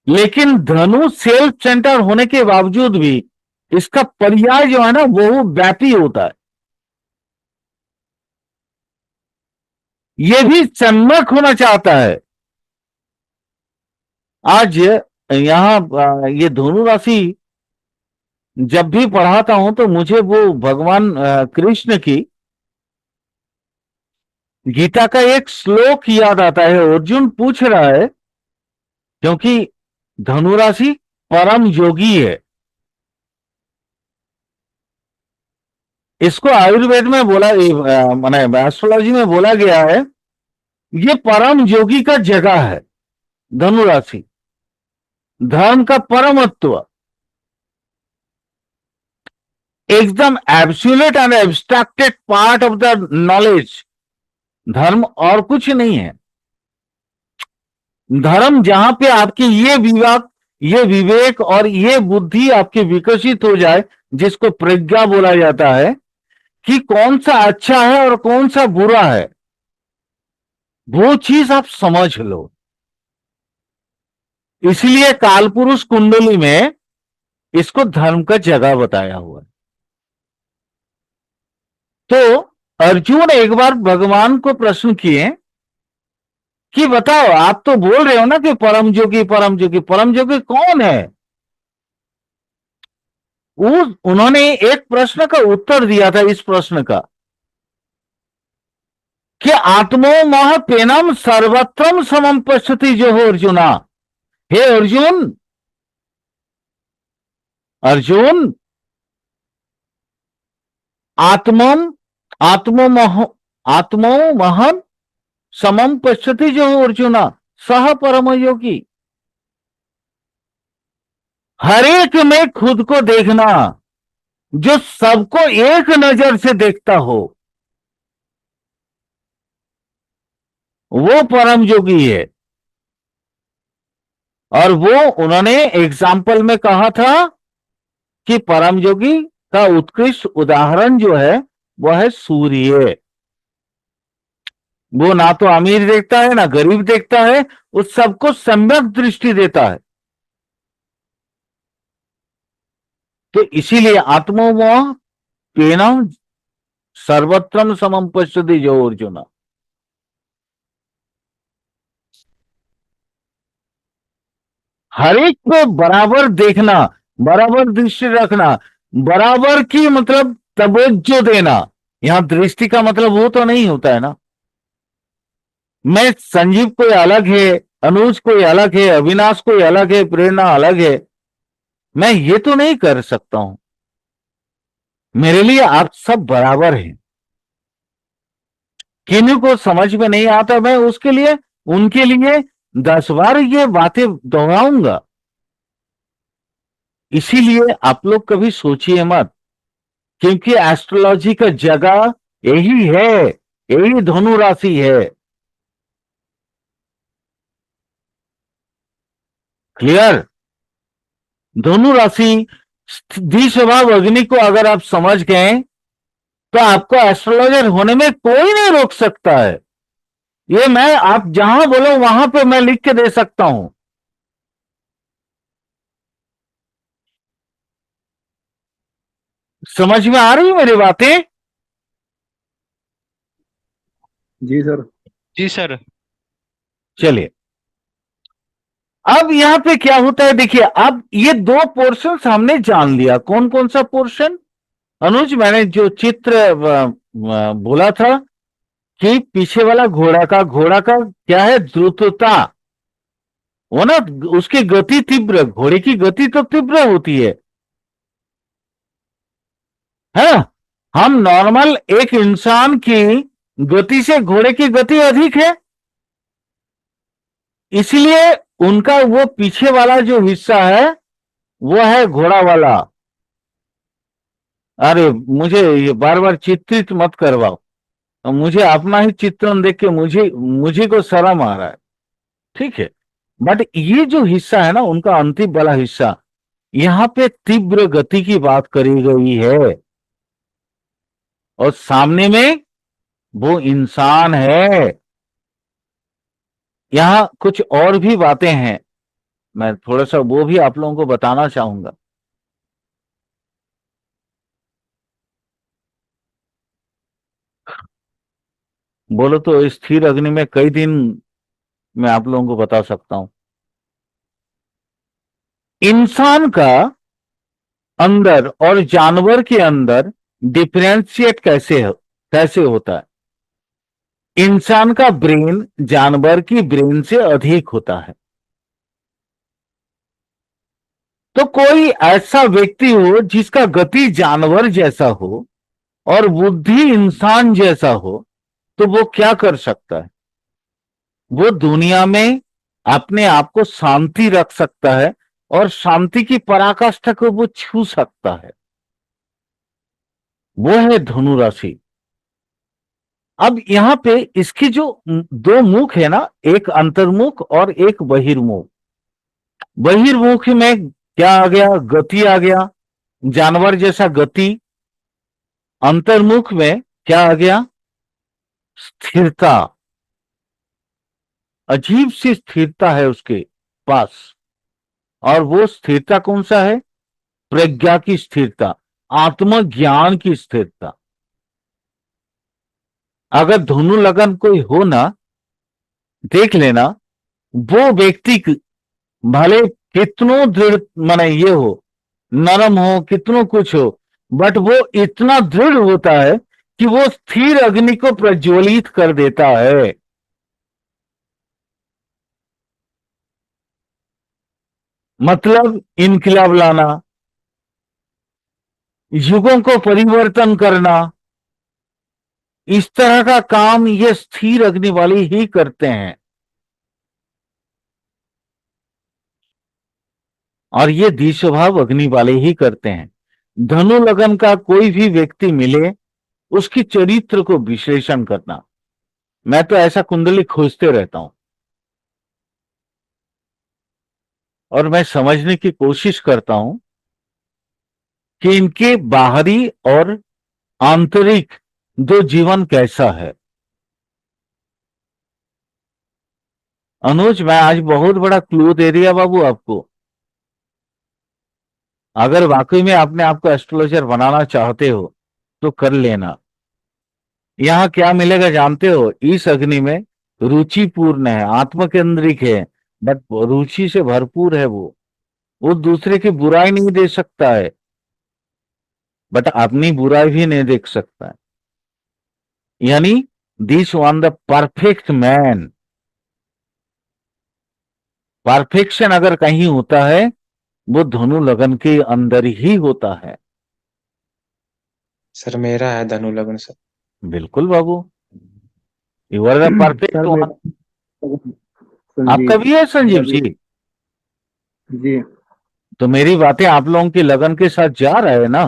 लेकिन धनु सेल्फ सेंटर होने के बावजूद भी इसका पर्याय जो है ना वो व्यापी होता है। ये भी सम्यक होना चाहता है। आज यहां ये धनु राशि जब भी पढ़ाता हूं तो मुझे वो भगवान कृष्ण की गीता का एक श्लोक याद आता है। अर्जुन पूछ रहा है, क्योंकि धनु राशि परम योगी है। इसको आयुर्वेद में बोला, माने एस्ट्रोलॉजी में बोला गया है, ये परम योगी का जगह है धनु राशि, धर्म का परमत्व, एकदम absolute and abstracted part of the knowledge. धर्म और कुछ नहीं है। धर्म जहां पे आपकी ये विवेक, ये विवेक और ये बुद्धि आपकी विकसित हो जाए, जिसको प्रज्ञा बोला जाता है, कि कौन सा अच्छा है और कौन सा बुरा है, वो चीज आप समझ लो। इसलिए कालपुरुष कुंडली में इसको धर्म का जगह बताया हुआ है। तो अर्जुन एक बार भगवान को प्रश्न किए कि बताओ, आप तो बोल रहे हो ना कि परम जोगी परम जोगी, परम जोगी कौन है? उन्होंने एक प्रश्न का उत्तर दिया था, इस प्रश्न का, कि आत्मो मह पेनम सर्वत्रम समम पश्यति जो हो अर्जुना। हे अर्जुन, अर्जुन आत्मम आत्मो महन समम पश्यति जो हो अर्जुना सह परम योगी। हर एक में खुद को देखना, जो सबको एक नजर से देखता हो, वो परम योगी है। और वो उन्होंने एग्जाम्पल में कहा था कि परम योगी का उत्कृष्ट उदाहरण जो है वह है सूर्य। वो ना तो अमीर देखता है ना गरीब देखता है, उस सबको सम्यक दृष्टि देता है। तो इसीलिए आत्मोमोह पेनम सर्वत्रम समम पश्यति जो अर्जुना। हर एक को बराबर देखना, बराबर दृष्टि रखना, बराबर की मतलब तवज्जो देना। यहां दृष्टि का मतलब वो तो नहीं होता है ना, मैं संजीव कोई अलग है, अनुज कोई अलग है, अविनाश कोई अलग है, प्रेरणा अलग है, मैं ये तो नहीं कर सकता हूं। मेरे लिए आप सब बराबर हैं। किन्हीं को समझ में नहीं आता, मैं उसके लिए उनके लिए 10 बार ये बातें दोहराऊंगा। इसीलिए आप लोग कभी सोचिए मत, क्योंकि एस्ट्रोलॉजी का जगह यही है, यही धनु राशि है। क्लियर? धनु राशि द्विस्वभाव अग्नि को अगर आप समझ गए तो आपको एस्ट्रोलॉजर होने में कोई नहीं रोक सकता है। ये मैं आप जहां बोलो वहां पे मैं लिख के दे सकता हूं। समझ में आ रही है मेरी बातें? जी सर। जी सर। चलिए, अब यहां पे क्या होता है देखिए। अब ये 2 पोर्शन हमने जान लिया। कौन कौन सा पोर्शन अनुज? मैंने जो चित्र बोला था कि पीछे वाला घोड़ा का क्या है, द्रुतता, वो ना उसकी गति तीव्र, घोड़े की गति तो तीव्र होती है, हम नॉर्मल एक इंसान की गति से घोड़े की गति अधिक है, इसलिए उनका वो पीछे वाला जो हिस्सा है वो है घोड़ा वाला। अरे मुझे ये बार बार चित्रित मत करवाओ, मुझे अपना ही चित्रण देख के मुझे मुझे को शर्म आ रहा है, ठीक है। बट ये जो हिस्सा है ना उनका अंतिम वाला हिस्सा, यहां पे तीव्र गति की बात करी गई है, और सामने में वो इंसान है। यहां कुछ और भी बातें हैं, मैं थोड़ा सा वो भी आप लोगों को बताना चाहूंगा। बोलो तो स्थिर अग्नि में कई दिन मैं आप लोगों को बता सकता हूं। इंसान का अंदर और जानवर के अंदर डिफरेंशिएट कैसे होता है। इंसान का ब्रेन जानवर की ब्रेन से अधिक होता है। तो कोई ऐसा व्यक्ति हो जिसका गति जानवर जैसा हो और बुद्धि इंसान जैसा हो, तो वो क्या कर सकता है? वो दुनिया में अपने आप को शांति रख सकता है और शांति की पराकाष्ठा को वो छू सकता है। वो है धनु राशि। अब यहां पे इसकी जो दो मुख है ना, एक अंतर्मुख और एक बहिर्मुख। बहिर्मुख में क्या आ गया? गति आ गया, जानवर जैसा गति। अंतर्मुख में क्या आ गया? स्थिरता। अजीब सी स्थिरता है उसके पास, और वो स्थिरता कौन सा है? प्रज्ञा की स्थिरता, आत्मज्ञान की स्थिरता। अगर धनु लगन कोई हो ना, देख लेना, वो व्यक्ति भले कितनों दृढ़ माने ये हो, नरम हो, कितनों कुछ हो, बट वो इतना दृढ़ होता है कि वो स्थिर अग्नि को प्रज्वलित कर देता है। मतलब इनकलाब लाना, युगों को परिवर्तन करना, इस तरह का काम ये स्थिर अग्नि वाले ही करते हैं। और ये द्विस्वभाव अग्नि वाले ही करते हैं। धनु लगन का कोई भी व्यक्ति मिले, उसकी चरित्र को विश्लेषण करना, मैं तो ऐसा कुंडली खोजते रहता हूं और मैं समझने की कोशिश करता हूं कि इनके बाहरी और आंतरिक दो जीवन कैसा है। अनुज, मैं आज बहुत बड़ा क्लू दे दिया बाबू आपको। अगर वाकई में अपने आप को एस्ट्रोलॉजर बनाना चाहते हो तो कर लेना। यहां क्या मिलेगा जानते हो? इस अग्नि में रुचिपूर्ण है, आत्मकेंद्रिक है, बट रुचि से भरपूर है। वो दूसरे की बुराई नहीं देख सकता है, बट अपनी बुराई भी नहीं देख सकता है। यानी this one the perfect man. Perfection अगर कहीं होता है, वो धनु लगन के अंदर ही होता है। सर मेरा है धनु लगन सर। बिल्कुल बाबू, you are the perfect sir one. मेरा आपका संजीव, भी है मेरा संजीव भी। जी? जी, तो मेरी बातें आप लोगों की लगन के साथ जा रहे हैं ना?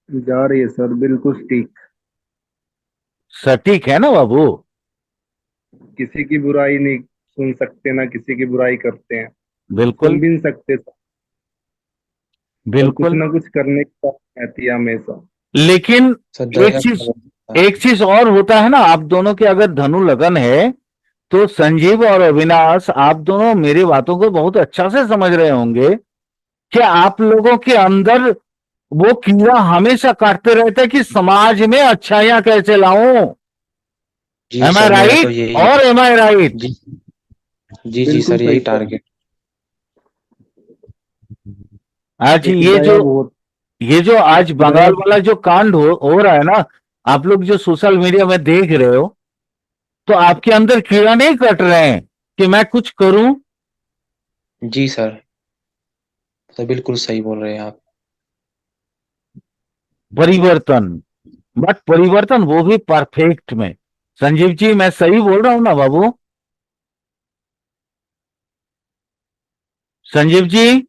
जा रही है सर, बिल्कुल ठीक। सटीक है ना बाबू? किसी की बुराई नहीं सुन सकते, ना किसी की बुराई करते हैं, सुन बिल्कुल भी नहीं सकते। और कुछ बिल्कुल। ना कुछ करने की बात रहती है हमेशा। लेकिन सर एक दया चीज, करता है। एक चीज और होता है ना, आप दोनों के अगर धनु लगन है तो संजीव और अविनाश, आप दोनों मेरी बातों को बहुत अच्छा से समझ रहे होंगे कि आप लोगों के अंदर वो कीड़ा हमेशा काटते रहता है कि समाज में अच्छाइयां कैसे लाऊं। जी एम आई सर मेरा तो राइट यही है। और एम आई राइट? जी जी जी बिल्कुल सर सही यही सर। टारगेट। आज एक ये जो दया बहुत, ये जो आज दया। बंगाल वाला जो कांड हो रहा है ना, आप लोग जो सोशल मीडिया में देख रहे हो, तो आपके अंदर कीड़ा नहीं कट रहे हैं कि मैं कुछ करूं? जी सर, तो बिल्कुल सही बोल रहे हैं आप। परिवर्तन, बट परिवर्तन वो भी परफेक्ट में। संजीव जी मैं सही बोल रहा हूं ना बाबू? संजीव जी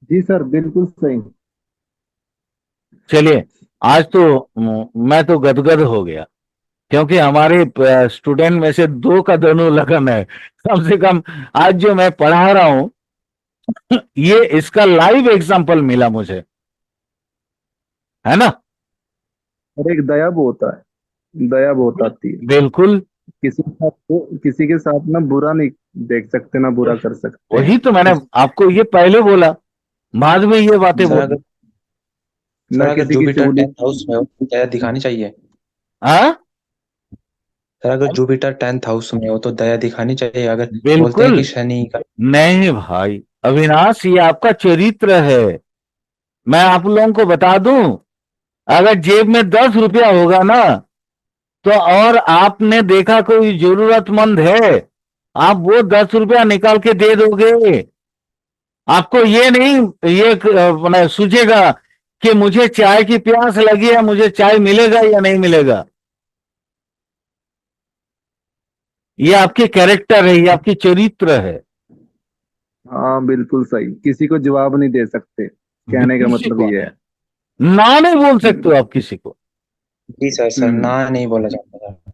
जी सर, बिल्कुल सही। चलिए, आज तो मैं तो गदगद हो गया, क्योंकि हमारे स्टूडेंट में से दो का दोनों लगन है। कम से कम आज जो मैं पढ़ा रहा हूं ये इसका लाइव एग्जांपल मिला मुझे, है ना? और एक दया बहुत है, दया बहुत आती है। बिल्कुल। किसी के साथ ना बुरा नहीं देख सकते, ना बुरा कर सकते हैं। वही तो मैंने आपको ये पहले बोला, बाद में ये बातें सर बोली। अगर सर ना अगर किसी की जुपिटर चुगली। 10th हाउस में हो तो दया दिखानी चाहिए। हाँ सर अगर जुपिटर 10th हाउस में हो तो दया दिखानी चाहिए। अगर बोलते हैं बिल्कुल कि शनि का। नहीं भाई अविनाश, ये आपका चरित्र है। मैं आप लोगों को बता दूं, अगर जेब में 10 रुपया होगा ना, तो और आपने देखा कोई जरूरतमंद है, आप वो 10 रुपया निकाल के दे दोगे। आपको ये नहीं ये सूझेगा कि मुझे चाय की प्यास लगी है, मुझे चाय मिलेगा या नहीं मिलेगा। ये आपके कैरेक्टर है, ये आपकी चरित्र है। हाँ बिल्कुल सही, किसी को जवाब नहीं दे सकते, कहने का किसी मतलब को ये नहीं, है। ना नहीं बोल सकते हम्म। हो आप किसी को। जी सर, सर हम्म। ना नहीं बोला जाता सर।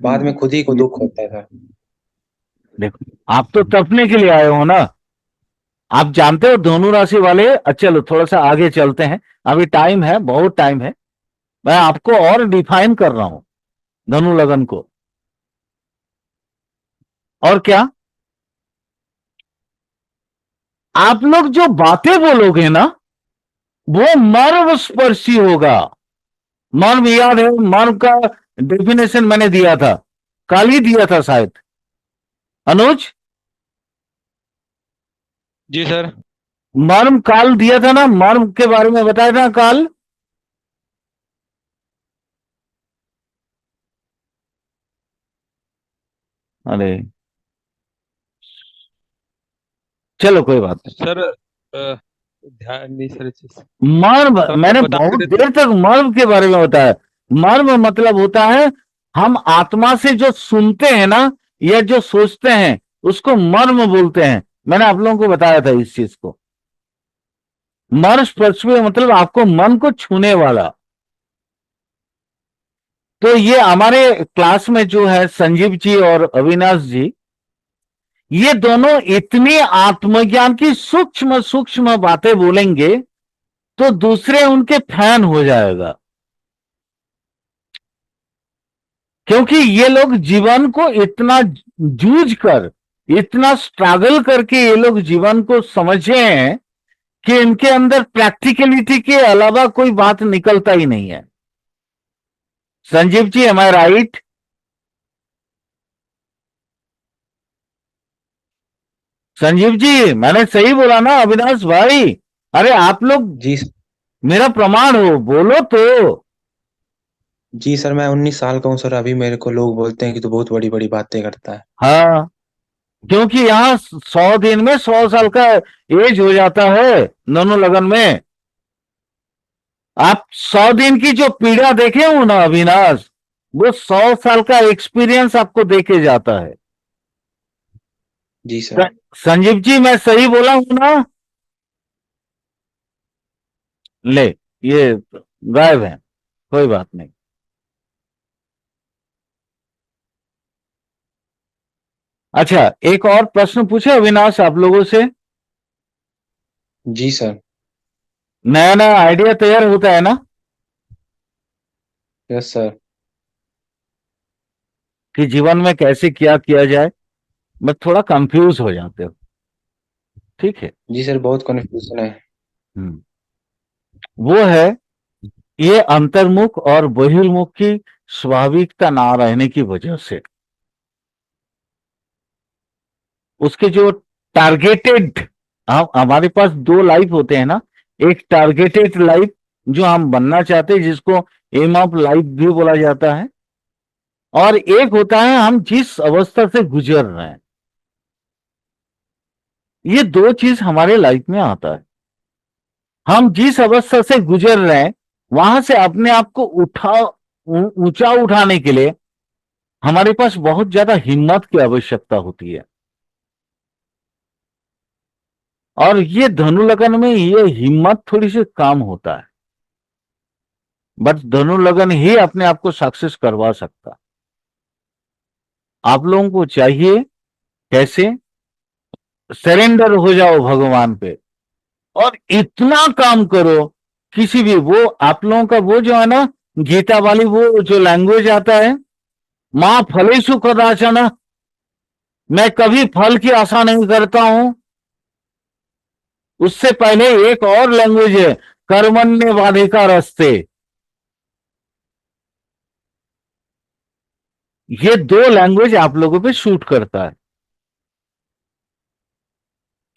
बाद में हम्म। खुद ही को ये दुख होता है सर। देखो, आप तो तपने के लिए आए हो ना। आप जानते हो धनु राशि वाले, चलो थोड़ा सा आगे चलते हैं, अभी टाइम है, बहुत टाइम है। मैं आपको और डिफाइन कर रहा हूं धनु लगन को। और क्या, आप लोग जो बातें बोलोगे ना, वो मर्म स्पर्शी होगा। मर्म याद है? मर्म का डेफिनेशन मैंने दिया था, कल ही दिया था शायद। अनुज, जी सर। मर्म काल दिया था ना, मर्म के बारे में बताया था काल। अरे चलो कोई बात नहीं। सर ध्यान नहीं सर इस चीज से। मर्म तो आप मैंने बता बहुत भी देर तक मर्म के बारे में बताया। मर्म मतलब होता है, हम आत्मा से जो सुनते हैं ना, या जो सोचते हैं, उसको मर्म बोलते हैं। मैंने आप लोगों को बताया था इस चीज को। मर्म स्पर्श मतलब आपको मन को छूने वाला। तो ये हमारे क्लास में जो है संजीव जी और अविनाश जी, ये दोनों इतनी आत्मज्ञान की सूक्ष्म सूक्ष्म बातें बोलेंगे, तो दूसरे उनके फैन हो जाएगा। क्योंकि ये लोग जीवन को इतना जूझ कर, इतना स्ट्रगल करके ये लोग जीवन को समझे हैं कि इनके अंदर प्रैक्टिकलिटी के अलावा कोई बात निकलता ही नहीं है। संजीव जी, एम आई राइट? संजीव जी मैंने सही बोला ना अविनाश भाई? अरे आप लोग जी मेरा प्रमाण हो, बोलो तो। जी सर, मैं 19 साल का हूँ सर। अभी मेरे को लोग बोलते हैं कि तू बहुत बड़ी बड़ी बातें करता है। हाँ, क्योंकि यहां 100 दिन में 100 साल का एज हो जाता है दोनों लगन में। आप 100 दिन की जो पीड़ा देखे हो ना अविनाश, वो 100 साल का एक्सपीरियंस आपको देके जाता है। जी सर। संजीव जी मैं सही बोला हूं ना? ले, ये गायब है, कोई बात नहीं। अच्छा, एक और प्रश्न पूछे अविनाश आप लोगों से? जी सर। नया नया आइडिया तैयार होता है ना, यस सर। कि जीवन में कैसे क्या किया जाए। मैं थोड़ा कंफ्यूज हो जाते हो, ठीक है? जी सर, बहुत कन्फ्यूजन है। हम्म, वो है, ये अंतर्मुख और बहिर्मुख की स्वाभाविकता ना रहने की वजह से, उसके जो टारगेटेड, हमारे पास दो लाइफ होते हैं ना, एक टारगेटेड लाइफ जो हम बनना चाहते हैं, जिसको एम ऑफ लाइफ भी बोला जाता है, और एक होता है हम जिस अवस्था से गुजर रहे हैं। ये दो चीज हमारे लाइफ में आता है। हम जिस अवस्था से गुजर रहे हैं वहां से अपने आप को ऊंचा उठाने के लिए हमारे पास बहुत ज्यादा हिम्मत की आवश्यकता होती है। और ये धनु लगन में ये हिम्मत थोड़ी सी कम होता है, बट धनु लगन ही अपने आप को सक्सेस करवा सकता। आप लोगों को चाहिए कैसे सरेंडर हो जाओ भगवान पे और इतना काम करो। किसी भी वो आप लोगों का वो जो है ना गीता वाली वो जो लैंग्वेज आता है, मां फलेषु कदाचन, मैं कभी फल की आशा नहीं करता हूं। उससे पहले एक और लैंग्वेज है कर्मण्येवाधिकारस्ते। ये दो लैंग्वेज आप लोगों पे शूट करता है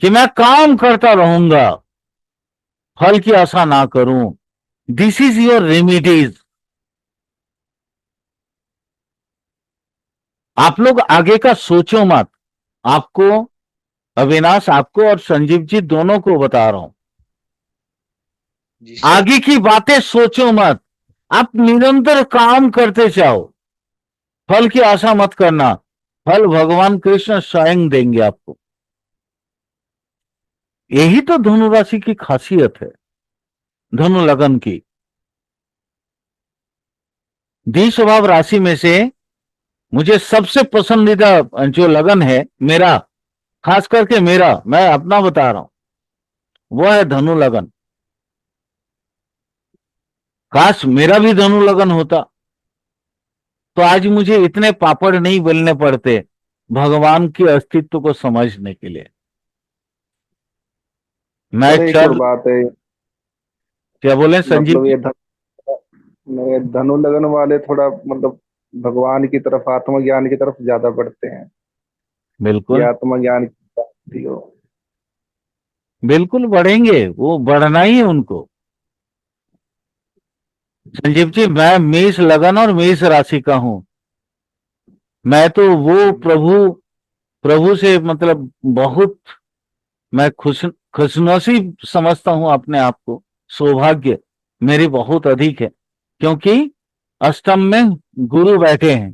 कि मैं काम करता रहूंगा, फल की आशा ना करूं। This is your remedies. आप लोग आगे का सोचो मत। आपको अविनाश, आपको और संजीव जी दोनों को बता रहा हूं, जी सर। आगे की बातें सोचो मत। आप निरंतर काम करते जाओ, फल की आशा मत करना। फल भगवान कृष्ण स्वयं देंगे आपको। यही तो धनु राशि की खासियत है, धनु लगन की। द्विस्वभाव राशि में से मुझे सबसे पसंदीदा जो लगन है मेरा, खास करके मेरा, मैं अपना बता रहा हूं, वो है धनु लगन। काश मेरा भी धनु लगन होता तो आज मुझे इतने पापड़ नहीं बेलने पड़ते भगवान के अस्तित्व को समझने के लिए। मैं सर एक और चल बात है, क्या बोले संजीव मतलब जी? ये धनु लगन वाले थोड़ा मतलब भगवान की तरफ, आत्मज्ञान की तरफ ज्यादा बढ़ते हैं। ये बिल्कुल आत्मज्ञान की प्राप्ति हो। बिल्कुल बढ़ेंगे, वो बढ़ना ही है उनको। संजीव जी, मैं मेष लगन और मेष राशि का हूं। मैं तो वो प्रभु प्रभु से मतलब बहुत मैं खुशनसीब समझता हूं अपने आप को। सौभाग्य मेरी बहुत अधिक है क्योंकि अष्टम में गुरु बैठे हैं,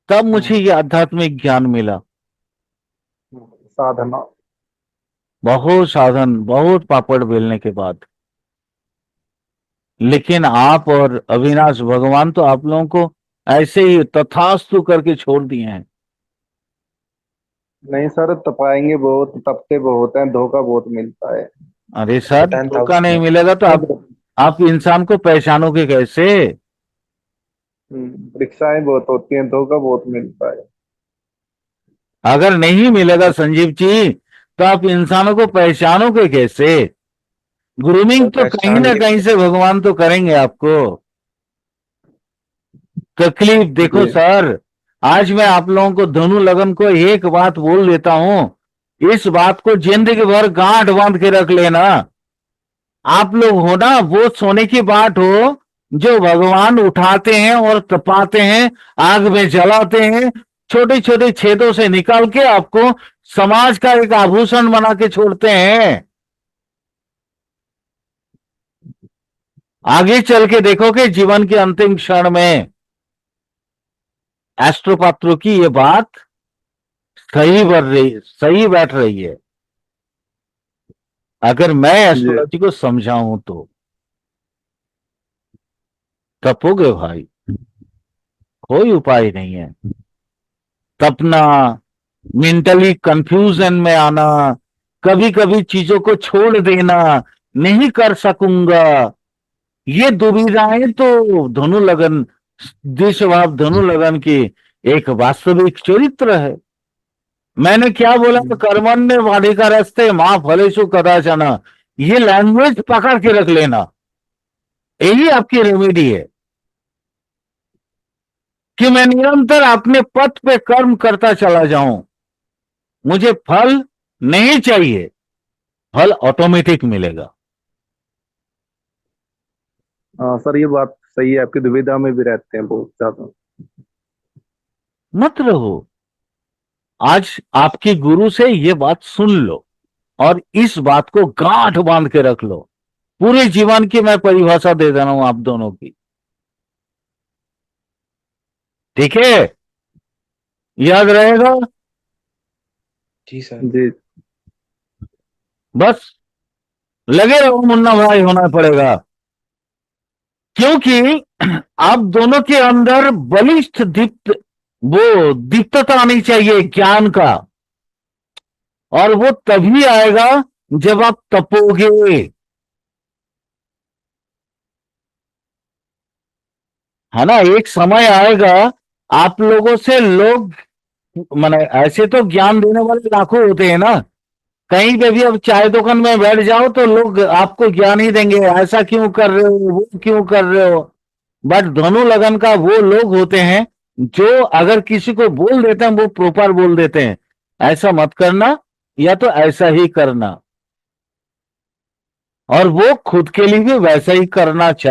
तब मुझे ये आध्यात्मिक ज्ञान मिला। साधना। बहुत साधन, बहुत पापड़ बेलने के बाद। लेकिन आप और अविनाश, भगवान तो आप लोगों को ऐसे ही तथास्तु करके छोड़ दिए हैं। नहीं सर, तपाएंगे बहुत, तपते बहुत हैं, धोखा बहुत मिलता है। अरे सर, धोखा नहीं 10,000। मिलेगा तो आप इंसान को पहचानोगे कैसे? परीक्षाएं बहुत होती हैं, धोखा बहुत मिलता है। अगर नहीं मिलेगा संजीव जी तो आप इंसानों को पहचानोगे कैसे? ग्रूमिंग सर तो कहीं पहचान ना के कहीं से भगवान तो करेंगे आपको। तकलीफ देखो जी। सर, आज मैं आप लोगों को धनु लगन को एक बात बोल देता हूं, इस बात को जिंदगी भर गांठ बांध के रख लेना। आप लोग हो ना वो सोने की बात हो जो भगवान उठाते हैं और तपाते हैं, आग में जलाते हैं, छोटे छोटे छेदों से निकाल के आपको समाज का एक आभूषण बना के छोड़ते हैं। आगे चल के देखोगे जीवन के अंतिम क्षण में एस्ट्रोपात्रों की ये बात सही बैठ रही है। अगर मैं जी। एस्ट्रोलॉजी को समझाऊं तो तपोगे भाई, कोई उपाय नहीं है। तपना, मेंटली कंफ्यूजन में आना, कभी कभी चीजों को छोड़ देना, नहीं कर सकूंगा, ये दुविधाएं तो धनु लगन, द्विस्वभाव धनु लगन की एक वास्तविक चरित्र है। मैंने क्या बोला? कर्मण्य वाधिकारस्ते मां फलेषु कदाचन। ये लैंग्वेज पकड़ के रख लेना, यही आपकी रेमेडी है कि मैं निरंतर अपने पथ पे कर्म करता चला जाऊं। मुझे फल नहीं चाहिए, फल ऑटोमेटिक मिलेगा। हाँ सर, ये बात सही है आपकी, दुविधा में भी रहते हैं बहुत ज्यादा। मत रहो। आज आपकी गुरु से ये बात सुन लो और इस बात को गांठ बांध के रख लो। पूरे जीवन की मैं परिभाषा दे दे रहा हूं आप दोनों की, ठीक है? याद रहेगा? जी सर। जी। बस लगे रहो मुन्ना भाई, होना पड़ेगा, क्योंकि आप दोनों के अंदर बलिष्ठ दीप्तता आनी चाहिए ज्ञान का, और वो तभी आएगा जब आप तपोगे, है ना? एक समय आएगा आप लोगों से लोग, माने ऐसे तो ज्ञान देने वाले लाखों होते हैं ना, कहीं पे भी अब चाय दुकान में बैठ जाओ तो लोग आपको ज्ञान ही देंगे, ऐसा क्यों कर रहे हो, वो क्यों कर रहे हो। बट धनु लगन का वो लोग होते हैं जो अगर किसी को बोल देते हैं वो प्रॉपर बोल देते हैं, ऐसा मत करना या तो ऐसा ही करना, और वो खुद के लिए भी वैसा ही करना चाहिए।